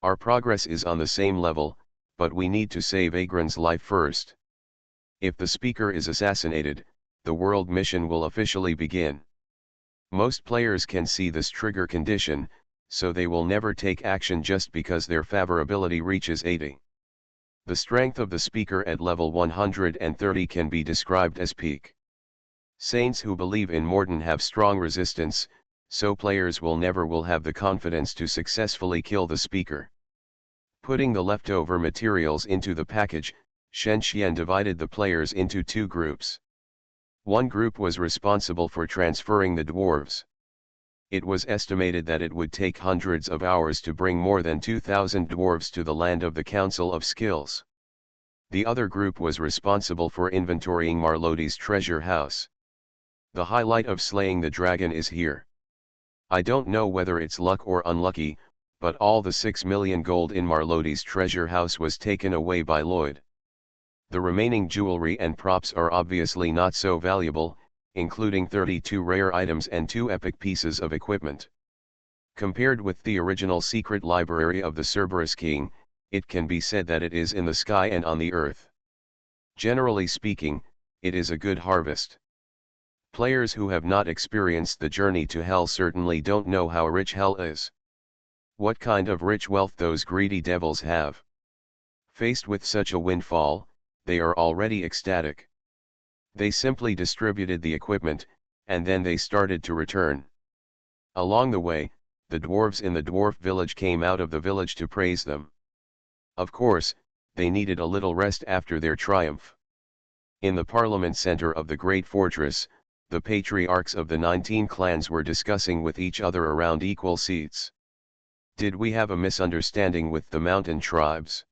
Our progress is on the same level, but we need to save Agron's life first. If the speaker is assassinated, the world mission will officially begin. Most players can see this trigger condition, so they will never take action just because their favorability reaches 80. The strength of the speaker at level 130 can be described as peak. Saints who believe in Morden have strong resistance, so players will never have the confidence to successfully kill the speaker." Putting the leftover materials into the package, Shen Xian divided the players into 2 groups. One group was responsible for transferring the dwarves. It was estimated that it would take hundreds of hours to bring more than 2,000 dwarves to the land of the Council of Skills. The other group was responsible for inventorying Marlode's treasure house. The highlight of slaying the dragon is here. I don't know whether it's luck or unlucky, but all the 6 million gold in Marlode's treasure house was taken away by Lloyd. The remaining jewelry and props are obviously not so valuable, including 32 rare items and 2 epic pieces of equipment. Compared with the original secret library of the Cerberus King, it can be said that it is in the sky and on the earth. Generally speaking, it is a good harvest. Players who have not experienced the journey to hell certainly don't know how rich hell is. What kind of rich wealth those greedy devils have. Faced with such a windfall, they are already ecstatic. They simply distributed the equipment, and then they started to return. Along the way, the dwarves in the dwarf village came out of the village to praise them. Of course, they needed a little rest after their triumph. In the parliament center of the great fortress, the patriarchs of the 19 clans were discussing with each other around equal seats. Did we have a misunderstanding with the mountain tribes?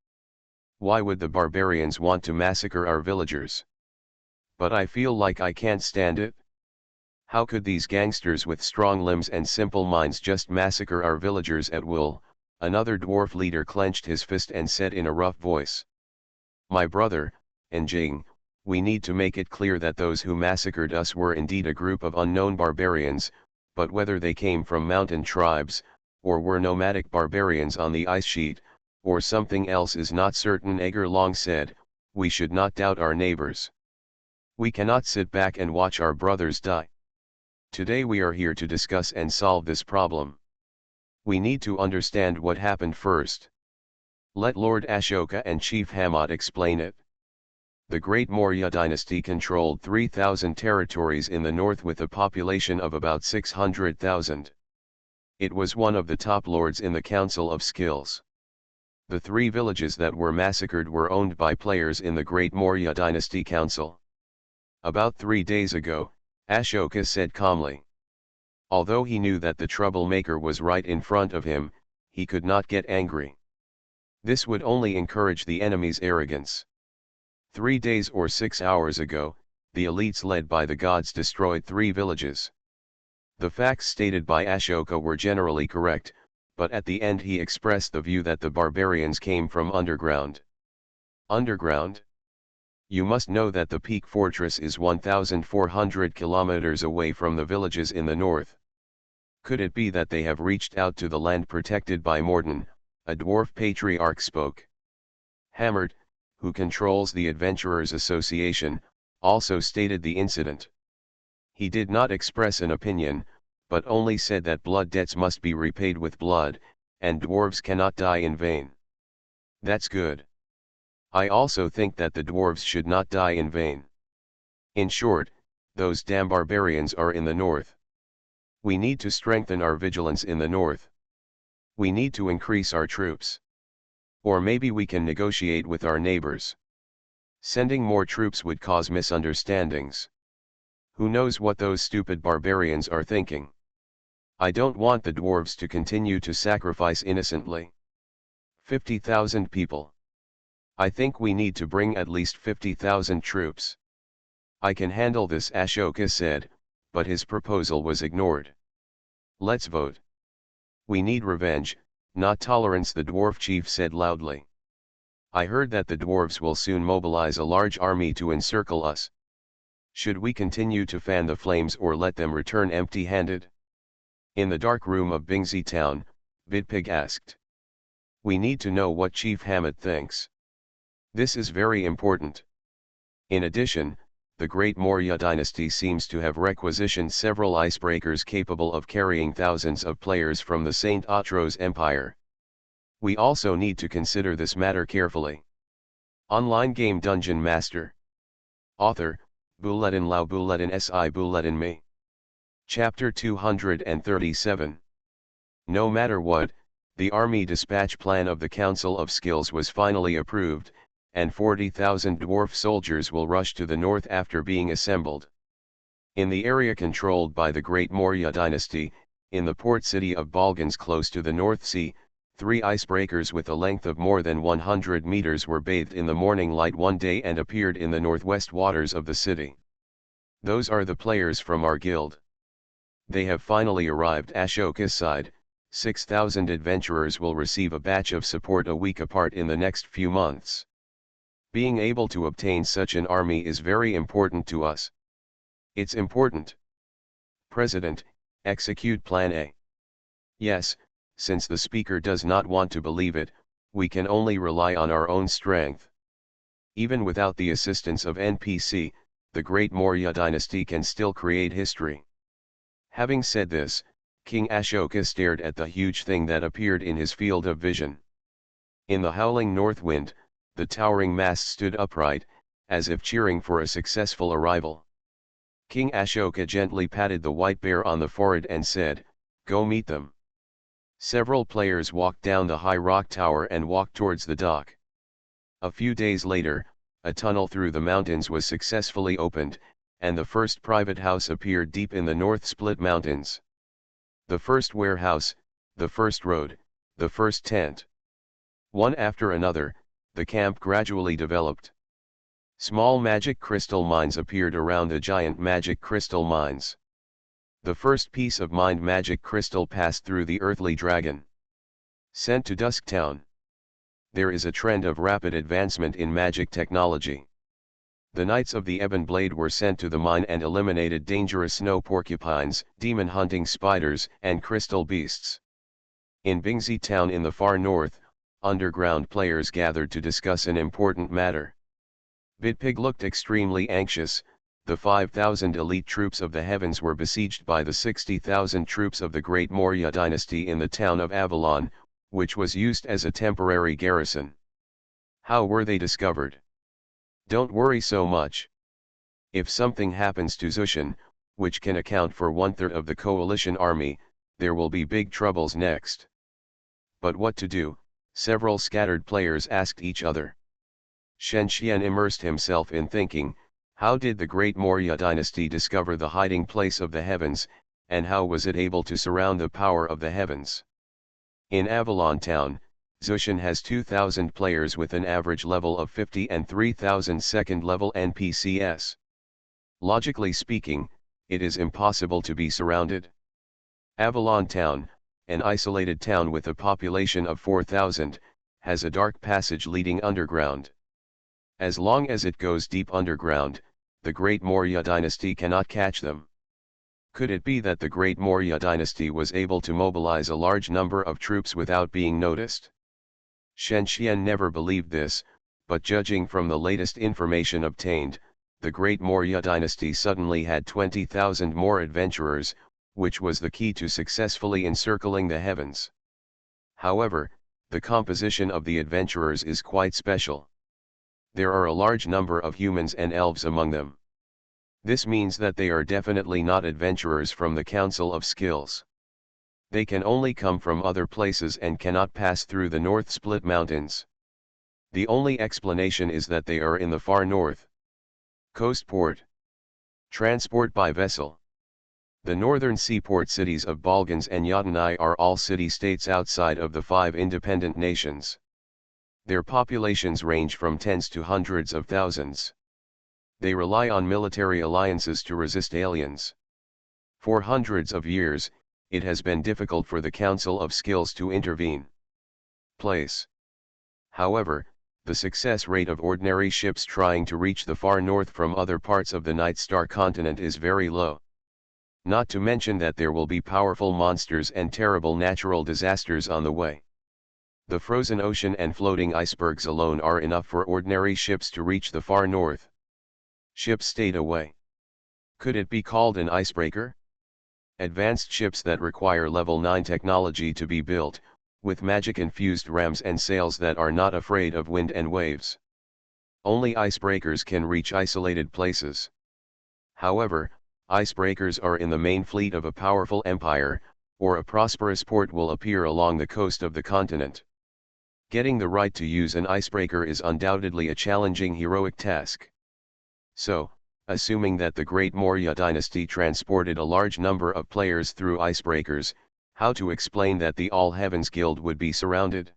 Why would the barbarians want to massacre our villagers? But I feel like I can't stand it. How could these gangsters with strong limbs and simple minds just massacre our villagers at will? Another dwarf leader clenched his fist and said in a rough voice. My brother, Njing, we need to make it clear that those who massacred us were indeed a group of unknown barbarians, but whether they came from mountain tribes, or were nomadic barbarians on the ice sheet, or something else is not certain. Edgar Long said, we should not doubt our neighbors. We cannot sit back and watch our brothers die. Today we are here to discuss and solve this problem. We need to understand what happened first. Let Lord Ashoka and Chief Hamad explain it. The Great Maurya dynasty controlled 3,000 territories in the north with a population of about 600,000. It was one of the top lords in the Council of Skills. The 3 villages that were massacred were owned by players in the Great Maurya Dynasty Council. About 3 days ago, Ashoka said calmly. Although he knew that the troublemaker was right in front of him, he could not get angry. This would only encourage the enemy's arrogance. 3 days or 6 hours ago, the elites led by the gods destroyed 3 villages. The facts stated by Ashoka were generally correct, but at the end he expressed the view that the barbarians came from underground. Underground? You must know that the peak fortress is 1,400 kilometers away from the villages in the north. Could it be that they have reached out to the land protected by Morton? A dwarf patriarch spoke. Hammered, who controls the Adventurers Association, also stated the incident. He did not express an opinion, but only said that blood debts must be repaid with blood, and dwarves cannot die in vain. That's good. I also think that the dwarves should not die in vain. In short, those damn barbarians are in the north. We need to strengthen our vigilance in the north. We need to increase our troops. Or maybe we can negotiate with our neighbors. Sending more troops would cause misunderstandings. Who knows what those stupid barbarians are thinking? I don't want the dwarves to continue to sacrifice innocently. 50,000 people. I think we need to bring at least 50,000 troops. I can handle this, Ashoka said, but his proposal was ignored. Let's vote. We need revenge, not tolerance, the dwarf chief said loudly. I heard that the dwarves will soon mobilize a large army to encircle us. Should we continue to fan the flames or let them return empty-handed? In the dark room of Bingsi town, Vidpig asked. We need to know what Chief Hamad thinks. This is very important. In addition, the Great Maurya dynasty seems to have requisitioned several icebreakers capable of carrying thousands of players from the St. Atros Empire. We also need to consider this matter carefully. Online game DungeonMaster. Author, Bulletin Lau Bulletin Si Bulletin Me. Chapter 237. No matter what, the army dispatch plan of the Council of Skills was finally approved, and 40,000 dwarf soldiers will rush to the north after being assembled. In the area controlled by the Great Maurya dynasty, in the port city of Balgans close to the North Sea, 3 icebreakers with a length of more than 100 meters were bathed in the morning light one day and appeared in the northwest waters of the city. Those are the players from our guild. They have finally arrived. Ashoka's side, 6,000 adventurers will receive a batch of support a week apart in the next few months. Being able to obtain such an army is very important to us. It's important. President, execute Plan A. Yes, since the speaker does not want to believe it, we can only rely on our own strength. Even without the assistance of NPC, the Great Maurya dynasty can still create history. Having said this, King Ashoka stared at the huge thing that appeared in his field of vision. In the howling north wind, the towering mast stood upright, as if cheering for a successful arrival. King Ashoka gently patted the white bear on the forehead and said, "Go meet them." Several players walked down the high rock tower and walked towards the dock. A few days later, a tunnel through the mountains was successfully opened, and the first private house appeared deep in the North Split Mountains. The first warehouse, the first road, the first tent. One after another, the camp gradually developed. Small magic crystal mines appeared around the giant magic crystal mines. The first piece of mined magic crystal passed through the earthly dragon. Sent to Dusk Town. There is a trend of rapid advancement in magic technology. The Knights of the Ebon Blade were sent to the mine and eliminated dangerous snow porcupines, demon-hunting spiders, and crystal beasts. In Bingzi Town in the far north, underground players gathered to discuss an important matter. Bitpig looked extremely anxious. The 5,000 elite troops of the heavens were besieged by the 60,000 troops of the Great Maurya dynasty in the town of Avalon, which was used as a temporary garrison. How were they discovered? Don't worry so much. If something happens to Zushan, which can account for 1/3 of the coalition army, there will be big troubles next. But what to do? Several scattered players asked each other. Shen Xian immersed himself in thinking, how did the Great Maurya dynasty discover the hiding place of the heavens, and how was it able to surround the power of the heavens? In Avalon Town, Zushan has 2,000 players with an average level of 50 and 3,000 second level NPCs. Logically speaking, it is impossible to be surrounded. Avalon Town, an isolated town with a population of 4,000, has a dark passage leading underground. As long as it goes deep underground, the Great Maurya dynasty cannot catch them. Could it be that the Great Maurya dynasty was able to mobilize a large number of troops without being noticed? Shen Xian never believed this, but judging from the latest information obtained, the Great Maurya dynasty suddenly had 20,000 more adventurers, which was the key to successfully encircling the heavens. However, the composition of the adventurers is quite special. There are a large number of humans and elves among them. This means that they are definitely not adventurers from the Council of Skills. They can only come from other places and cannot pass through the North Split Mountains. The only explanation is that they are in the far north. Coast port. Transport by vessel. The northern seaport cities of Balgans and Yatanai are all city-states outside of the 5 independent nations. Their populations range from tens to hundreds of thousands. They rely on military alliances to resist aliens. For hundreds of years, it has been difficult for the Council of Skills to intervene. Place. However, the success rate of ordinary ships trying to reach the far north from other parts of the Night Star continent is very low. Not to mention that there will be powerful monsters and terrible natural disasters on the way. The frozen ocean and floating icebergs alone are enough for ordinary ships to reach the far north. Ships stayed away. Could it be called an icebreaker? Advanced ships that require level 9 technology to be built, with magic-infused rams and sails that are not afraid of wind and waves. Only icebreakers can reach isolated places. However, icebreakers are in the main fleet of a powerful empire, or a prosperous port will appear along the coast of the continent. Getting the right to use an icebreaker is undoubtedly a challenging heroic task. So, assuming that the Great Maurya dynasty transported a large number of players through icebreakers, how to explain that the All Heavens Guild would be surrounded?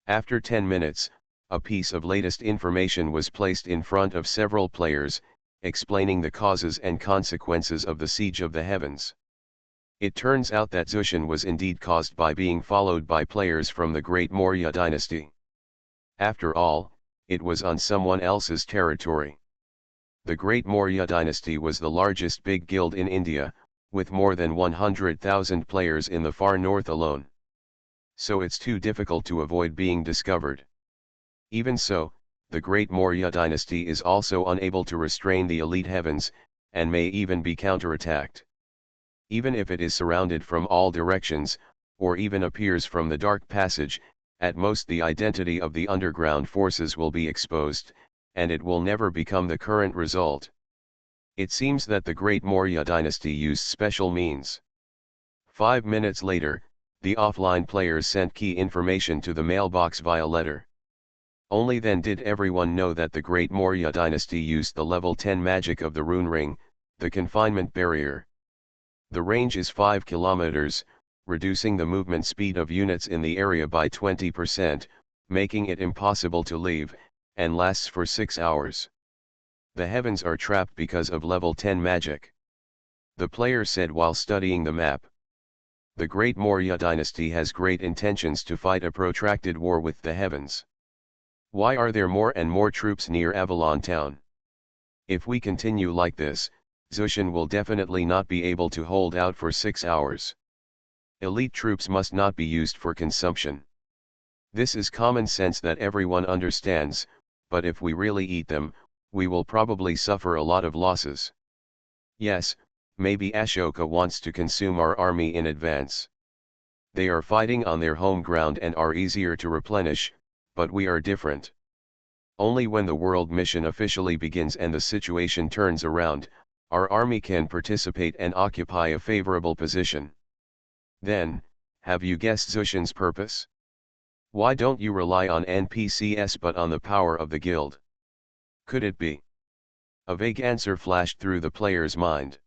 After 10 minutes, a piece of latest information was placed in front of several players, explaining the causes and consequences of the Siege of the Heavens. It turns out that Zushan was indeed caused by being followed by players from the Great Maurya dynasty. After all, it was on someone else's territory. The Great Maurya dynasty was the largest big guild in India, with more than 100,000 players in the far north alone. So it's too difficult to avoid being discovered. Even so, the Great Maurya dynasty is also unable to restrain the elite heavens, and may even be counterattacked. Even if it is surrounded from all directions, or even appears from the dark passage, at most the identity of the underground forces will be exposed, and it will never become the current result. It seems that the Great Maurya dynasty used special means. 5 minutes later, the offline players sent key information to the mailbox via letter. Only then did everyone know that the Great Maurya dynasty used the level 10 magic of the rune ring, the confinement barrier. The range is 5 kilometers, reducing the movement speed of units in the area by 20%, making it impossible to leave, and lasts for 6 hours. The heavens are trapped because of level 10 magic. The player said while studying the map. The Great Maurya dynasty has great intentions to fight a protracted war with the heavens. Why are there more and more troops near Avalon town? If we continue like this, Zushan will definitely not be able to hold out for 6 hours. Elite troops must not be used for consumption. This is common sense that everyone understands, but if we really eat them, we will probably suffer a lot of losses. Yes, maybe Ashoka wants to consume our army in advance. They are fighting on their home ground and are easier to replenish, but we are different. Only when the world mission officially begins and the situation turns around, our army can participate and occupy a favorable position. Then, have you guessed Zushan's purpose? Why don't you rely on NPCs but on the power of the guild? Could it be? A vague answer flashed through the player's mind.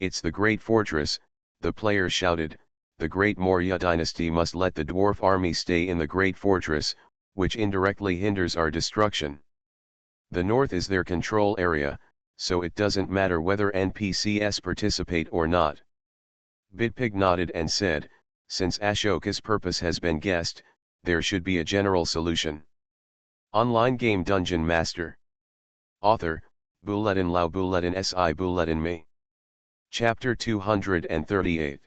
It's the Great Fortress, the player shouted. The Great Maurya dynasty must let the dwarf army stay in the Great Fortress, which indirectly hinders our destruction. The north is their control area, so it doesn't matter whether NPCs participate or not. Bitpig nodded and said, since Ashoka's purpose has been guessed, there should be a general solution. Online game DungeonMaster. Author, Bulletin Lao Bulletin Si Bulletin Me. Chapter 238.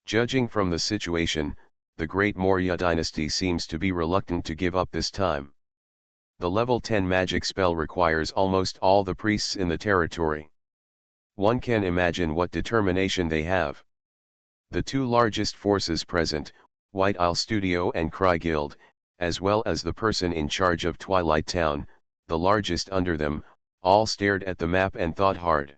Judging from the situation, the Great Maurya dynasty seems to be reluctant to give up this time. The level 10 magic spell requires almost all the priests in the territory. One can imagine what determination they have. The two largest forces present, White Isle Studio and Cry Guild, as well as the person in charge of Twilight Town, the largest under them, all stared at the map and thought hard.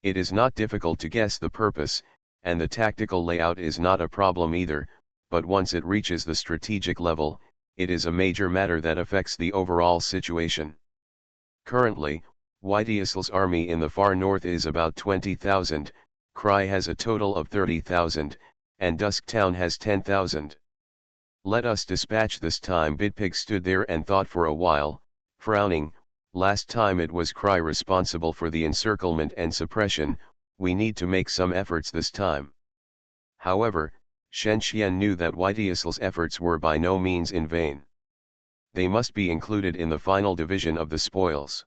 It is not difficult to guess the purpose, and the tactical layout is not a problem either, but once it reaches the strategic level, it is a major matter that affects the overall situation. Currently, White Isle's army in the far north is about 20,000, Cry has a total of 30,000, and Dusk Town has 10,000. Let us dispatch this time. Bitpig stood there and thought for a while, frowning. Last time it was Cry responsible for the encirclement and suppression, we need to make some efforts this time. However, Shen Xian knew that White Isle's efforts were by no means in vain. They must be included in the final division of the spoils.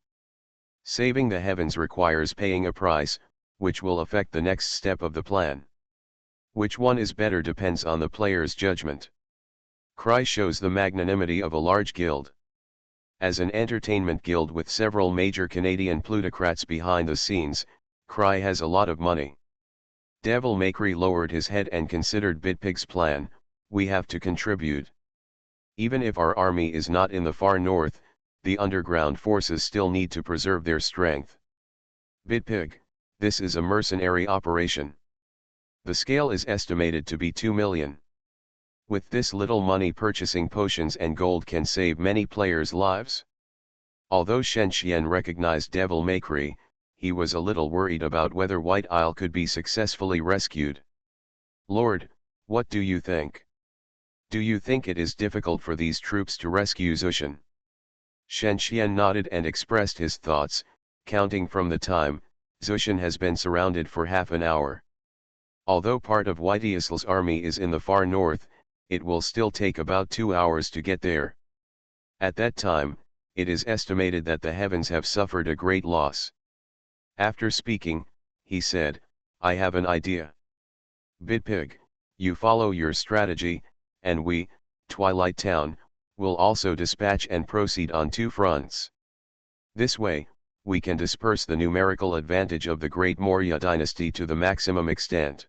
Saving the heavens requires paying a price, which will affect the next step of the plan. Which one is better depends on the player's judgment. Cry shows the magnanimity of a large guild. As an entertainment guild with several major Canadian plutocrats behind the scenes, Cry has a lot of money. Devil Maycree lowered his head and considered Bitpig's plan. We have to contribute. Even if our army is not in the far north, the underground forces still need to preserve their strength. Bitpig, this is a mercenary operation. The scale is estimated to be 2 million. With this little money, purchasing potions and gold can save many players' lives. Although Shen Xian recognized devil may-cry, he was a little worried about whether White Isle could be successfully rescued. "Lord, what do you think? Do you think it is difficult for these troops to rescue Zushan?" Shen Xian nodded and expressed his thoughts, counting from the time Zushan has been surrounded for half an hour. Although part of White Isle's army is in the far north, it will still take about 2 hours to get there. At that time, it is estimated that the heavens have suffered a great loss. After speaking, he said, "I have an idea. Bitpig, you follow your strategy, and we, Twilight Town, will also dispatch and proceed on 2 fronts. This way, we can disperse the numerical advantage of the Great Maurya dynasty to the maximum extent."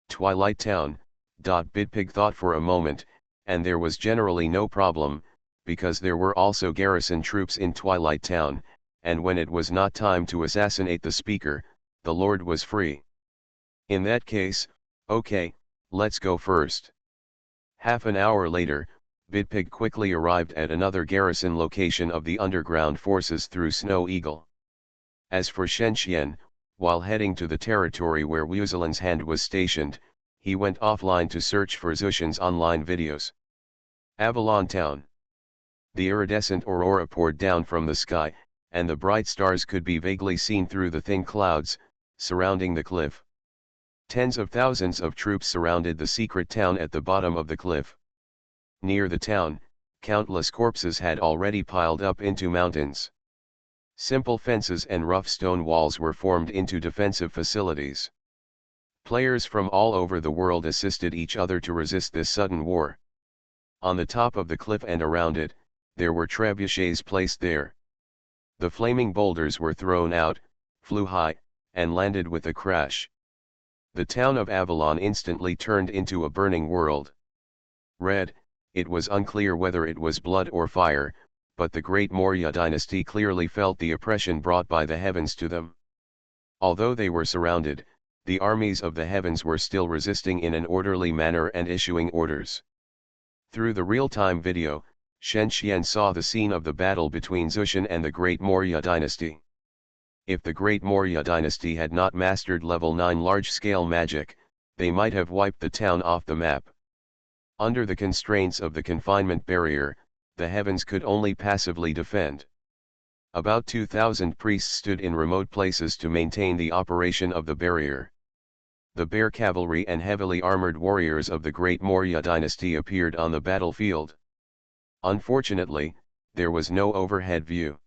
Twilight Town. Bitpig thought for a moment, and there was generally no problem, because there were also garrison troops in Twilight Town, and when it was not time to assassinate the speaker, the Lord was free. In that case, okay, let's go first. Half an hour later, Bitpig quickly arrived at another garrison location of the underground forces through Snow Eagle. As for Shen Xian, while heading to the territory where Wuzelin's hand was stationed, he went offline to search for Zushan's online videos. Avalon Town. The iridescent aurora poured down from the sky, and the bright stars could be vaguely seen through the thin clouds surrounding the cliff. Tens of thousands of troops surrounded the secret town at the bottom of the cliff. Near the town, countless corpses had already piled up into mountains. Simple fences and rough stone walls were formed into defensive facilities. Players from all over the world assisted each other to resist this sudden war. On the top of the cliff and around it, there were trebuchets placed there. The flaming boulders were thrown out, flew high, and landed with a crash. The town of Avalon instantly turned into a burning world. Red, it was unclear whether it was blood or fire, but the Great Maurya dynasty clearly felt the oppression brought by the heavens to them. Although they were surrounded, the armies of the heavens were still resisting in an orderly manner and issuing orders. Through the real-time video, Shen Xian saw the scene of the battle between Zushan and the Great Maurya dynasty. If the Great Maurya dynasty had not mastered level 9 large-scale magic, they might have wiped the town off the map. Under the constraints of the confinement barrier, the heavens could only passively defend. About 2,000 priests stood in remote places to maintain the operation of the barrier. The bear cavalry and heavily armored warriors of the Great Maurya dynasty appeared on the battlefield. Unfortunately, there was no overhead view.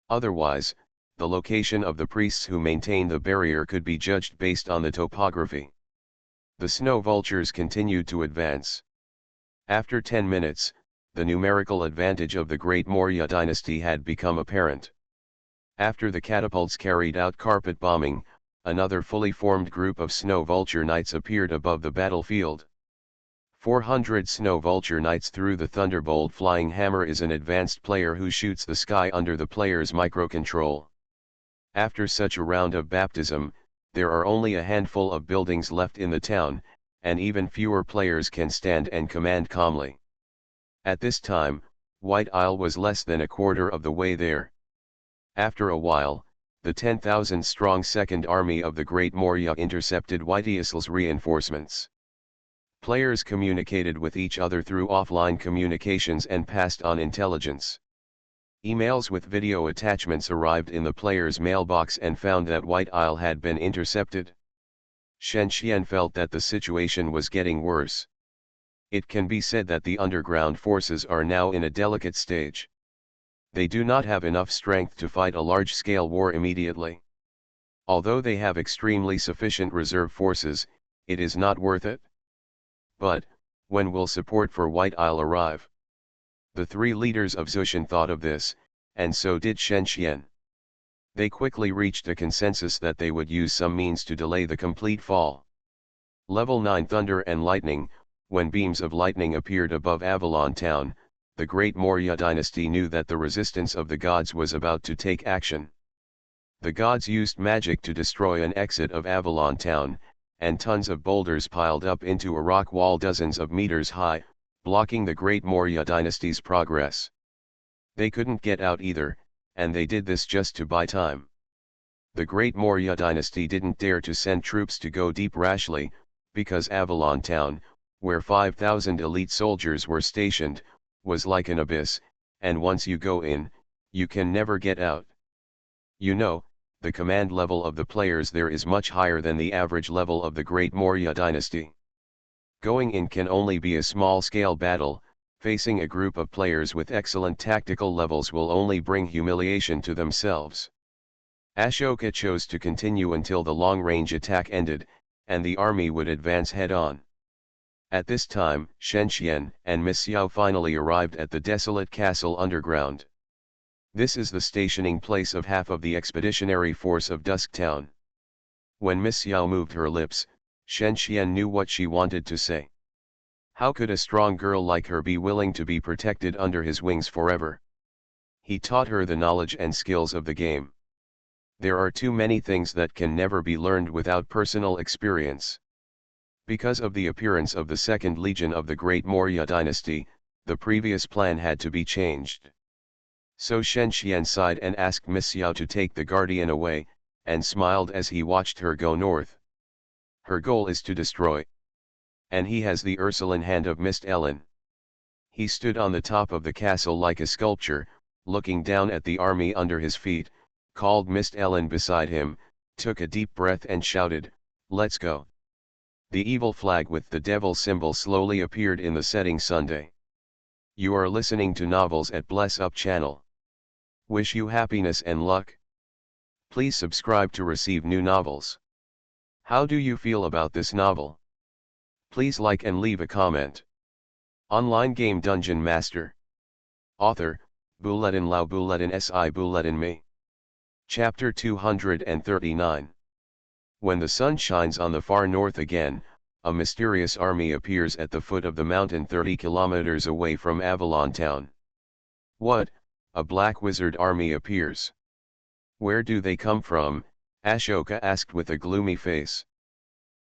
Otherwise, the location of the priests who maintained the barrier could be judged based on the topography. The snow vultures continued to advance. After 10 minutes, the numerical advantage of the Great Maurya dynasty had become apparent. After the catapults carried out carpet bombing, another fully formed group of snow vulture knights appeared above the battlefield. 400 snow vulture knights through the thunderbolt flying hammer is an advanced player who shoots the sky under the player's microcontrol. After such a round of baptism, there are only a handful of buildings left in the town, and even fewer players can stand and command calmly. At this time, White Isle was less than a quarter of the way there. After a while, the 10,000-strong Second Army of the Great Maurya intercepted White Isle's reinforcements. Players communicated with each other through offline communications and passed on intelligence. Emails with video attachments arrived in the player's mailbox and found that White Isle had been intercepted. Shen Xian felt that the situation was getting worse. It can be said that the underground forces are now in a delicate stage. They do not have enough strength to fight a large-scale war immediately. Although they have extremely sufficient reserve forces, it is not worth it. But, when will support for White Isle arrive? The 3 leaders of Zushan thought of this, and so did Shen Xian. They quickly reached a consensus that they would use some means to delay the complete fall. Level 9 Thunder and Lightning. When beams of lightning appeared above Avalon Town, the Great Maurya dynasty knew that the resistance of the gods was about to take action. The gods used magic to destroy an exit of Avalon Town, and tons of boulders piled up into a rock wall dozens of meters high, blocking the Great Maurya dynasty's progress. They couldn't get out either, and they did this just to buy time. The Great Maurya dynasty didn't dare to send troops to go deep rashly, because Avalon town, where 5,000 elite soldiers were stationed, was like an abyss, and once you go in, you can never get out. You know, the command level of the players there is much higher than the average level of the Great Maurya dynasty. Going in can only be a small-scale battle. Facing a group of players with excellent tactical levels will only bring humiliation to themselves. Ashoka chose to continue until the long-range attack ended, and the army would advance head-on. At this time, Shen Xian and Miss Xiao finally arrived at the desolate castle underground. This is the stationing place of half of the expeditionary force of Dusk Town. When Miss Xiao moved her lips, Shen Xian knew what she wanted to say. How could a strong girl like her be willing to be protected under his wings forever? He taught her the knowledge and skills of the game. There are too many things that can never be learned without personal experience. Because of the appearance of the Second Legion of the Great Maurya dynasty, the previous plan had to be changed. So Shen Xian sighed and asked Miss Xiao to take the guardian away, and smiled as he watched her go north. Her goal is to destroy. And he has the Ursuline hand of Mist Ellen. He stood on the top of the castle like a sculpture, looking down at the army under his feet, called Mist Ellen beside him, took a deep breath and shouted, "Let's go." The evil flag with the devil symbol slowly appeared in the setting Sunday. You are listening to Novels at Bless Up channel. Wish you happiness and luck. Please subscribe to receive new novels. How do you feel about this novel? Please like and leave a comment. Online game Dungeon Master. Author, Buledin Lao Buledin Si Buledin Me. Chapter 239. When the sun shines on the far north again, a mysterious army appears at the foot of the mountain 30 kilometers away from Avalon town. What? A black wizard army appears. Where do they come from? Ashoka asked with a gloomy face.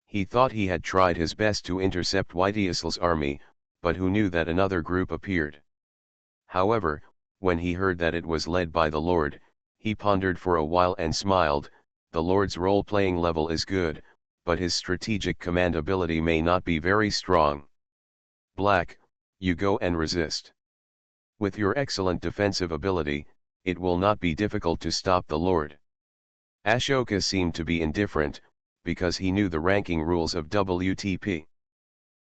He thought he had tried his best to intercept Whiteasel's army, but who knew that another group appeared? However, when he heard that it was led by the Lord, he pondered for a while and smiled. The Lord's role-playing level is good, but his strategic command ability may not be very strong. Black, you go and resist. With your excellent defensive ability, it will not be difficult to stop the Lord. Ashoka seemed to be indifferent, because he knew the ranking rules of WTP.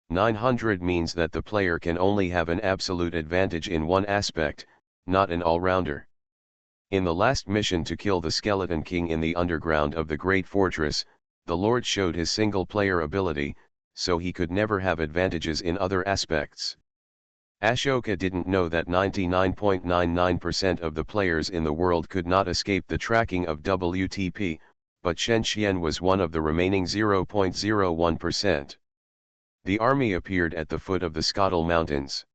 900 means that the player can only have an absolute advantage in one aspect, not an all-rounder. In the last mission to kill the Skeleton King in the underground of the Great Fortress, the Lord showed his single-player ability, so he could never have advantages in other aspects. Ashoka didn't know that 99.99% of the players in the world could not escape the tracking of WTP, but Shen Xian was one of the remaining 0.01%. The army appeared at the foot of the Scottle Mountains.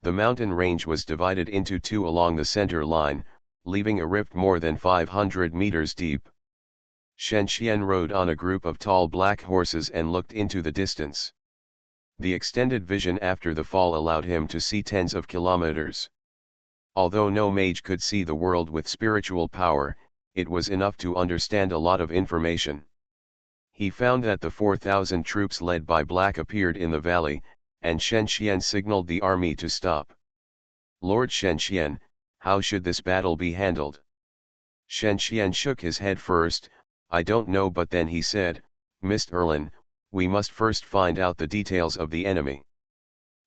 The mountain range was divided into two along the center line, leaving a rift more than 500 meters deep. Shen Xian rode on a group of tall black horses and looked into the distance. The extended vision after the fall allowed him to see tens of kilometers. Although no mage could see the world with spiritual power, it was enough to understand a lot of information. He found that the 4,000 troops led by Black appeared in the valley, and Shen Xian signaled the army to stop. Lord Shen Xian, how should this battle be handled? Shen Xian shook his head first. I don't know, but then he said, Mist Erlin, we must first find out the details of the enemy.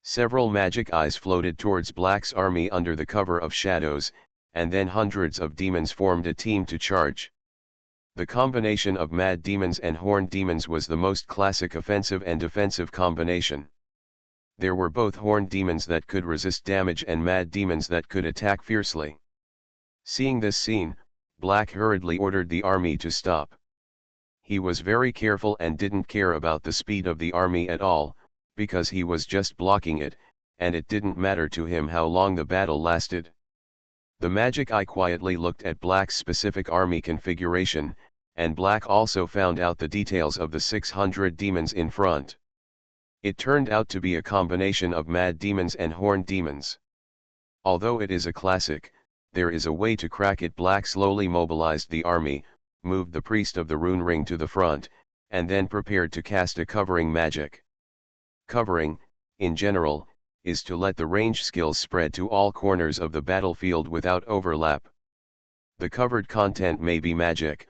Several magic eyes floated towards Black's army under the cover of shadows, and then hundreds of demons formed a team to charge. The combination of mad demons and horned demons was the most classic offensive and defensive combination. There were both horned demons that could resist damage and mad demons that could attack fiercely. Seeing this scene, Black hurriedly ordered the army to stop. He was very careful and didn't care about the speed of the army at all, because he was just blocking it, and it didn't matter to him how long the battle lasted. The magic eye quietly looked at Black's specific army configuration, and Black also found out the details of the 600 demons in front. It turned out to be a combination of mad demons and horned demons. Although it is a classic, There is a way to crack it. Black slowly mobilized the army, moved the priest of the rune ring to the front, and then prepared to cast a covering magic. Covering, in general, is to let the range skills spread to all corners of the battlefield without overlap. The covered content may be magic,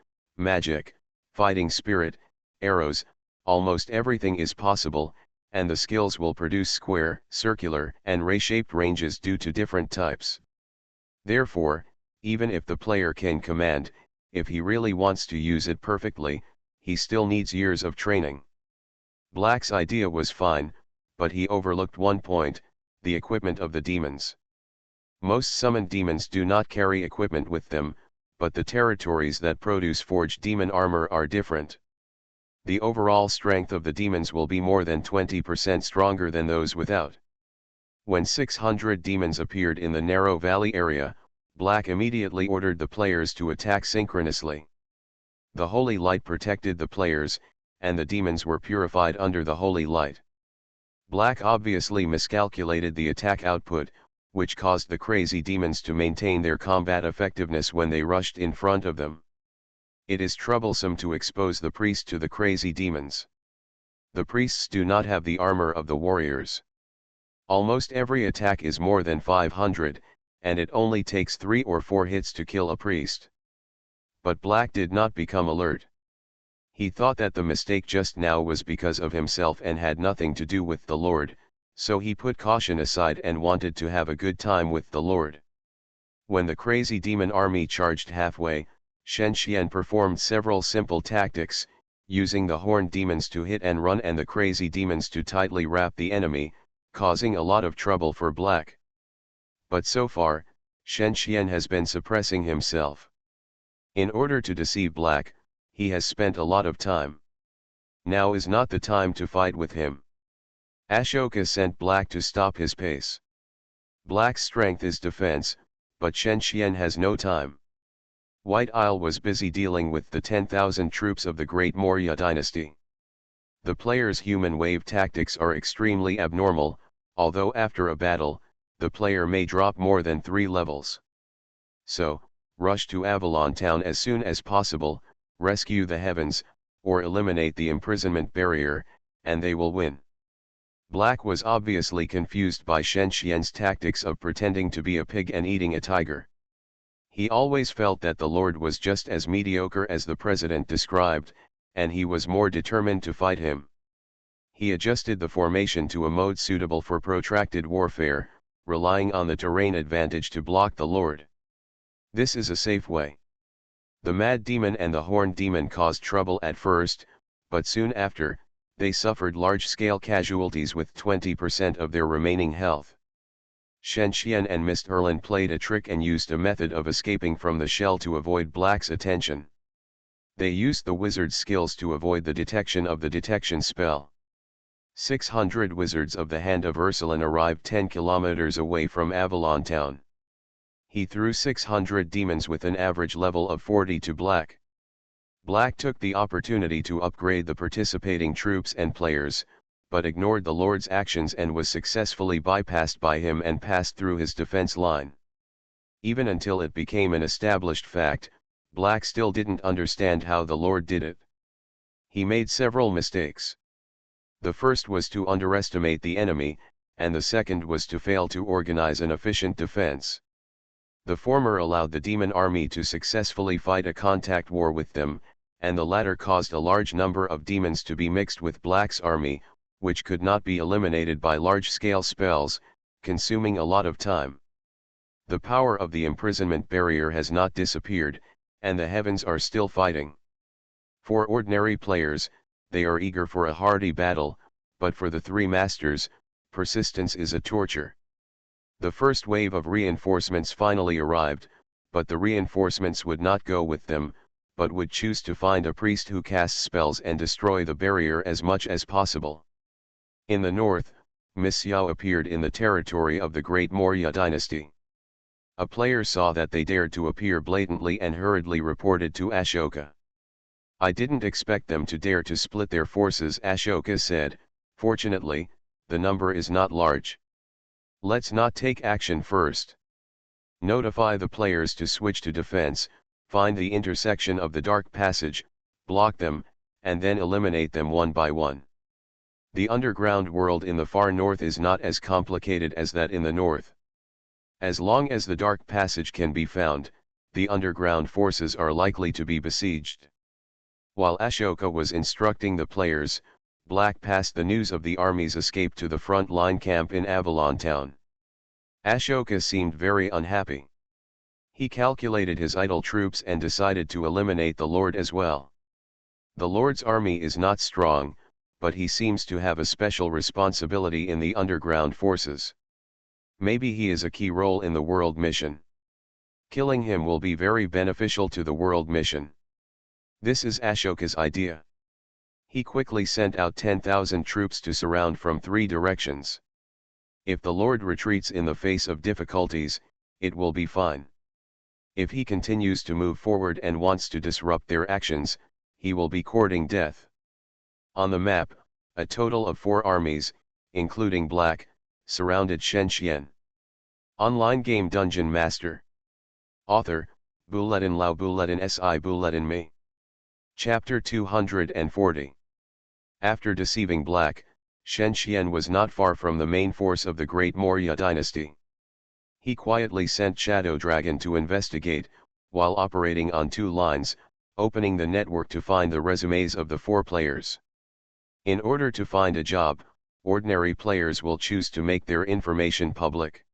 fighting spirit, arrows, almost everything is possible, and the skills will produce square, circular, and ray-shaped ranges due to different types. Therefore, even if the player can command, if he really wants to use it perfectly, he still needs years of training. Black's idea was fine, but he overlooked one point: the equipment of the demons. Most summoned demons do not carry equipment with them, but the territories that produce forged demon armor are different. The overall strength of the demons will be more than 20% stronger than those without. When 600 demons appeared in the narrow valley area, Black immediately ordered the players to attack synchronously. The holy light protected the players, and the demons were purified under the holy light. Black obviously miscalculated the attack output, which caused the crazy demons to maintain their combat effectiveness when they rushed in front of them. It is troublesome to expose the priest to the crazy demons. The priests do not have the armor of the warriors. Almost every attack is more than 500, and it only takes 3 or 4 hits to kill a priest. But Black did not become alert. He thought that the mistake just now was because of himself and had nothing to do with the Lord, so he put caution aside and wanted to have a good time with the Lord. When the crazy demon army charged halfway, Shen Xian performed several simple tactics, using the horned demons to hit and run and the crazy demons to tightly wrap the enemy, causing a lot of trouble for Black. But so far, Shen Xian has been suppressing himself. In order to deceive Black, he has spent a lot of time. Now is not the time to fight with him. Ashoka sent Black to stop his pace. Black's strength is defense, but Shen Xian has no time. White Isle was busy dealing with the 10,000 troops of the Great Maurya dynasty. The player's human wave tactics are extremely abnormal, although after a battle, the player may drop more than 3 levels. So, rush to Avalon Town as soon as possible, rescue the heavens, or eliminate the imprisonment barrier, and they will win. Black was obviously confused by Shen Xian's tactics of pretending to be a pig and eating a tiger. He always felt that the Lord was just as mediocre as the president described, and he was more determined to fight him. He adjusted the formation to a mode suitable for protracted warfare, relying on the terrain advantage to block the Lord. This is a safe way. The Mad Demon and the Horned Demon caused trouble at first, but soon after, they suffered large-scale casualties with 20% of their remaining health. Shen Xian and Mist Erlin played a trick and used a method of escaping from the shell to avoid Black's attention. They used the wizard's skills to avoid the detection of the detection spell. 600 wizards of the Hand of Ursuline arrived 10 kilometers away from Avalon Town. He threw 600 demons with an average level of 40 to Black. Black took the opportunity to upgrade the participating troops and players, but ignored the Lord's actions and was successfully bypassed by him and passed through his defense line. Even until it became an established fact, Black still didn't understand how the Lord did it. He made several mistakes. The first was to underestimate the enemy, and the second was to fail to organize an efficient defense. The former allowed the demon army to successfully fight a contact war with them, and the latter caused a large number of demons to be mixed with Black's army, which could not be eliminated by large-scale spells, consuming a lot of time. The power of the imprisonment barrier has not disappeared, and the heavens are still fighting. For ordinary players, they are eager for a hearty battle, but for the 3 masters, persistence is a torture. The first wave of reinforcements finally arrived, but the reinforcements would not go with them, but would choose to find a priest who casts spells and destroy the barrier as much as possible. In the north, Miss Xiao appeared in the territory of the Great Maurya dynasty. A player saw that they dared to appear blatantly and hurriedly reported to Ashoka. "I didn't expect them to dare to split their forces," Ashoka said. "Fortunately, the number is not large. Let's not take action first." Notify the players to switch to defense, find the intersection of the dark passage, block them, and then eliminate them one by one. The underground world in the far north is not as complicated as that in the north. As long as the dark passage can be found, the underground forces are likely to be besieged. While Ashoka was instructing the players, Black passed the news of the army's escape to the front line camp in Avalon town. Ashoka seemed very unhappy. He calculated his idle troops and decided to eliminate the Lord as well. The Lord's army is not strong, but he seems to have a special responsibility in the underground forces. Maybe he is a key role in the world mission. Killing him will be very beneficial to the world mission. This is Ashoka's idea. He quickly sent out 10,000 troops to surround from 3 directions. If the Lord retreats in the face of difficulties, it will be fine. If he continues to move forward and wants to disrupt their actions, he will be courting death. On the map, a total of 4 armies, including Black, surrounded Shenxian. Online game Dungeon Master. Author, Bulletin Lao Bulletin Si Bulletin Me. Chapter 240. After deceiving Black, Shenxian was not far from the main force of the Great Maurya dynasty. He quietly sent Shadow Dragon to investigate, while operating on 2 lines, opening the network to find the resumes of the 4 players. In order to find a job, ordinary players will choose to make their information public.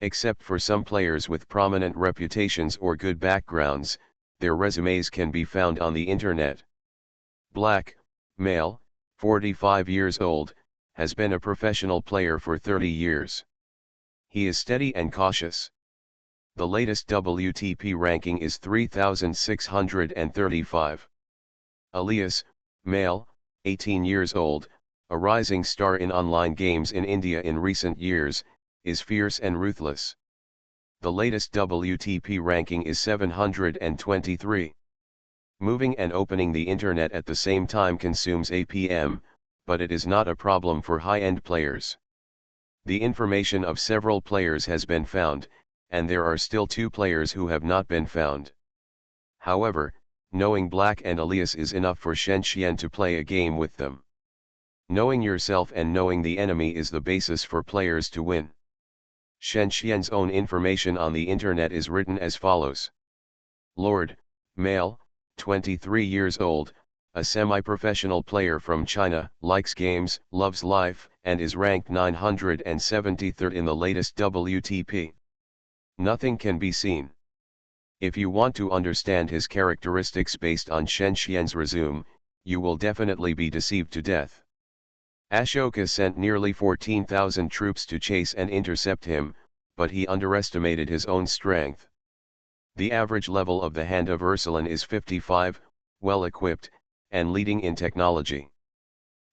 Except for some players with prominent reputations or good backgrounds, their resumes can be found on the internet. Black, male, 45 years old, has been a professional player for 30 years. He is steady and cautious. The latest WTP ranking is 3635. Elias, male, 18 years old, a rising star in online games in India in recent years, is fierce and ruthless. The latest WTP ranking is 723. Moving and opening the internet at the same time consumes APM, but it is not a problem for high-end players. The information of several players has been found, and there are still 2 players who have not been found. However, knowing Black and Elias is enough for Shenxian to play a game with them. Knowing yourself and knowing the enemy is the basis for players to win. Shenxian's own information on the internet is written as follows. Lord, male, 23 years old, a semi-professional player from China, likes games, loves life, and is ranked 973rd in the latest WTP. Nothing can be seen. If you want to understand his characteristics based on Shenxian's resume, you will definitely be deceived to death. Ashoka sent nearly 14,000 troops to chase and intercept him, but he underestimated his own strength. The average level of the Hand of Ursuline is 55, well equipped, and leading in technology.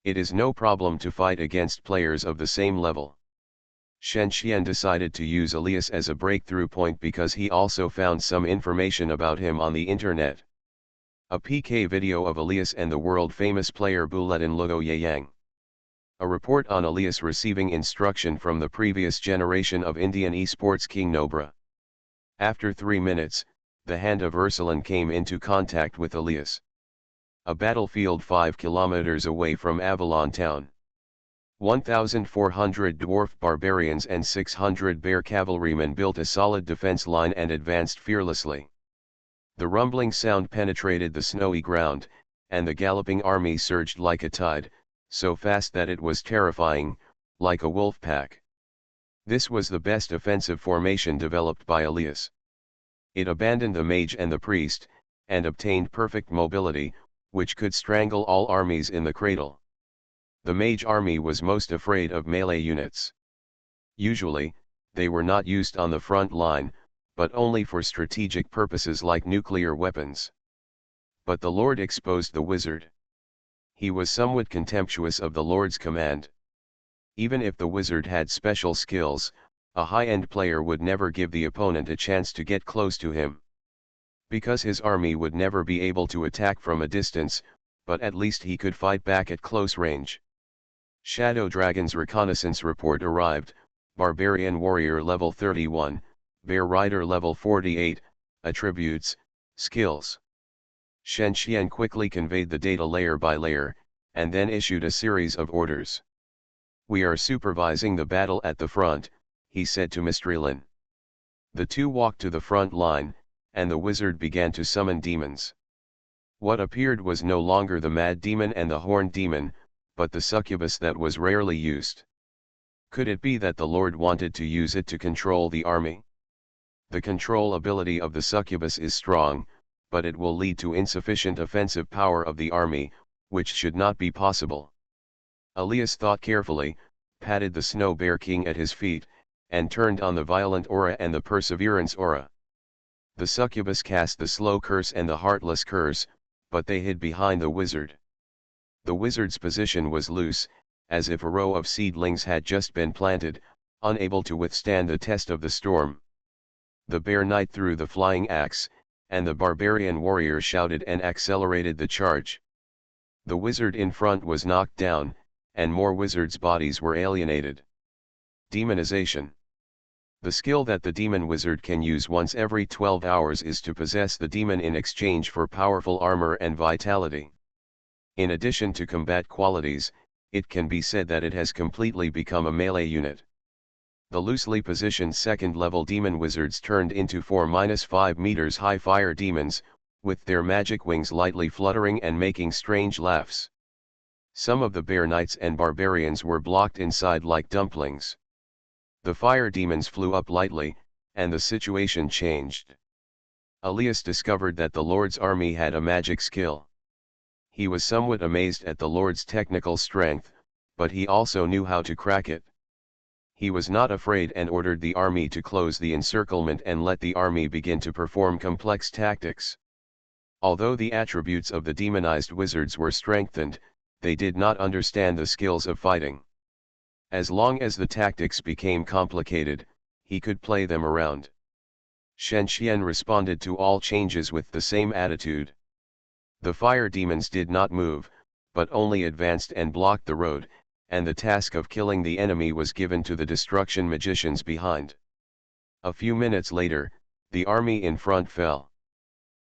It is no problem to fight against players of the same level. Shenxian decided to use Elias as a breakthrough point because he also found some information about him on the internet. A PK video of Elias and the world-famous player Bulletin Logo Yang. A report on Elias receiving instruction from the previous generation of Indian esports King Nobra. After 3 minutes, the Hand of Ursuline came into contact with Elias. A battlefield 5 kilometers away from Avalon town. 1,400 dwarf barbarians and 600 bear cavalrymen built a solid defense line and advanced fearlessly. The rumbling sound penetrated the snowy ground, and the galloping army surged like a tide, so fast that it was terrifying, like a wolf pack. This was the best offensive formation developed by Elias. It abandoned the mage and the priest, and obtained perfect mobility, which could strangle all armies in the cradle. The mage army was most afraid of melee units. Usually, they were not used on the front line, but only for strategic purposes like nuclear weapons. But the Lord exposed the wizard. He was somewhat contemptuous of the Lord's command. Even if the wizard had special skills, a high-end player would never give the opponent a chance to get close to him. Because his army would never be able to attack from a distance, but at least he could fight back at close range. Shadow Dragon's reconnaissance report arrived, Barbarian Warrior level 31, Bear Rider level 48, attributes, skills. Shen Xian quickly conveyed the data layer by layer, and then issued a series of orders. "We are supervising the battle at the front," he said to Mistralin. The two walked to the front line, and the wizard began to summon demons. What appeared was no longer the mad demon and the horned demon, but the succubus that was rarely used. Could it be that the Lord wanted to use it to control the army? The control ability of the succubus is strong, but it will lead to insufficient offensive power of the army, which should not be possible. Elias thought carefully, patted the Snow Bear King at his feet, and turned on the Violent Aura and the Perseverance Aura. The succubus cast the Slow Curse and the Heartless Curse, but they hid behind the wizard. The wizard's position was loose, as if a row of seedlings had just been planted, unable to withstand the test of the storm. The Bear Knight threw the flying axe, and the barbarian warrior shouted and accelerated the charge. The wizard in front was knocked down, and more wizards' bodies were alienated. Demonization. The skill that the demon wizard can use once every 12 hours is to possess the demon in exchange for powerful armor and vitality. In addition to combat qualities, it can be said that it has completely become a melee unit. The loosely positioned second-level demon wizards turned into 4-5 meters high fire demons, with their magic wings lightly fluttering and making strange laughs. Some of the bear knights and barbarians were blocked inside like dumplings. The fire demons flew up lightly, and the situation changed. Elias discovered that the Lord's army had a magic skill. He was somewhat amazed at the Lord's technical strength, but he also knew how to crack it. He was not afraid and ordered the army to close the encirclement and let the army begin to perform complex tactics. Although the attributes of the demonized wizards were strengthened, they did not understand the skills of fighting. As long as the tactics became complicated, he could play them around. Shen Xian responded to all changes with the same attitude. The fire demons did not move, but only advanced and blocked the road, and the task of killing the enemy was given to the destruction magicians behind. A few minutes later, the army in front fell.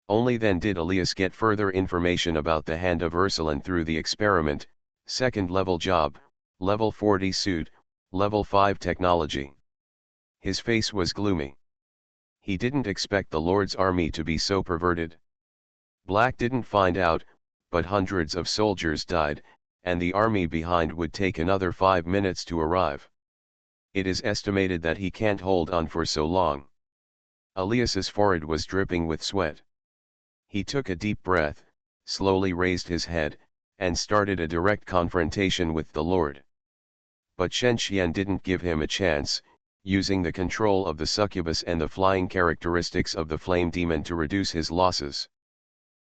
Only then did Elias get further information about the Hand of Ursuline through the experiment, second-level job, level 40 suit, level 5 technology. His face was gloomy. He didn't expect the Lord's army to be so perverted. Black didn't find out, but hundreds of soldiers died, and the army behind would take another 5 minutes to arrive. It is estimated that he can't hold on for so long. Elias's forehead was dripping with sweat. He took a deep breath, slowly raised his head, and started a direct confrontation with the Lord. But Shen Xian didn't give him a chance, using the control of the succubus and the flying characteristics of the flame demon to reduce his losses.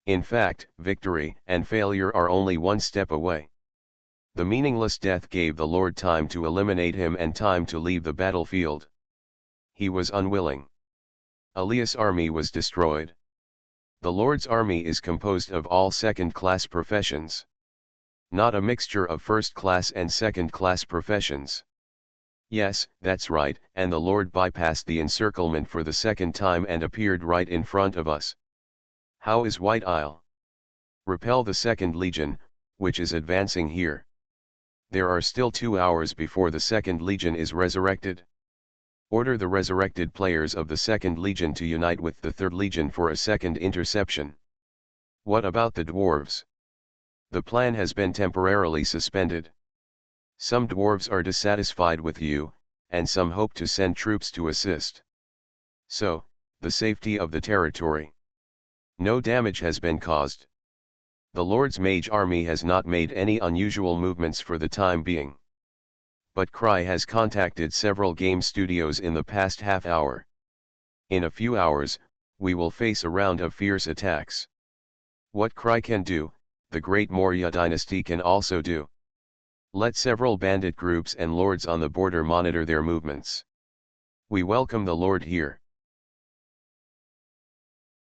In fact, victory and failure are only one step away. The meaningless death gave the Lord time to eliminate him and time to leave the battlefield. He was unwilling. Elias' army was destroyed. The Lord's army is composed of all second-class professions. Not a mixture of first-class and second-class professions. Yes, that's right, and the Lord bypassed the encirclement for the second time and appeared right in front of us. How is White Isle? Repel the Second Legion, which is advancing here. There are still 2 hours before the Second Legion is resurrected. Order the resurrected players of the Second Legion to unite with the Third Legion for a second interception. What about the dwarves? The plan has been temporarily suspended. Some dwarves are dissatisfied with you, and some hope to send troops to assist. So, the safety of the territory. No damage has been caused. The Lord's mage army has not made any unusual movements for the time being. But Cry has contacted several game studios in the past half hour. In a few hours, we will face a round of fierce attacks. What Cry can do, the Great Maurya dynasty can also do. Let several bandit groups and lords on the border monitor their movements. We welcome the Lord here.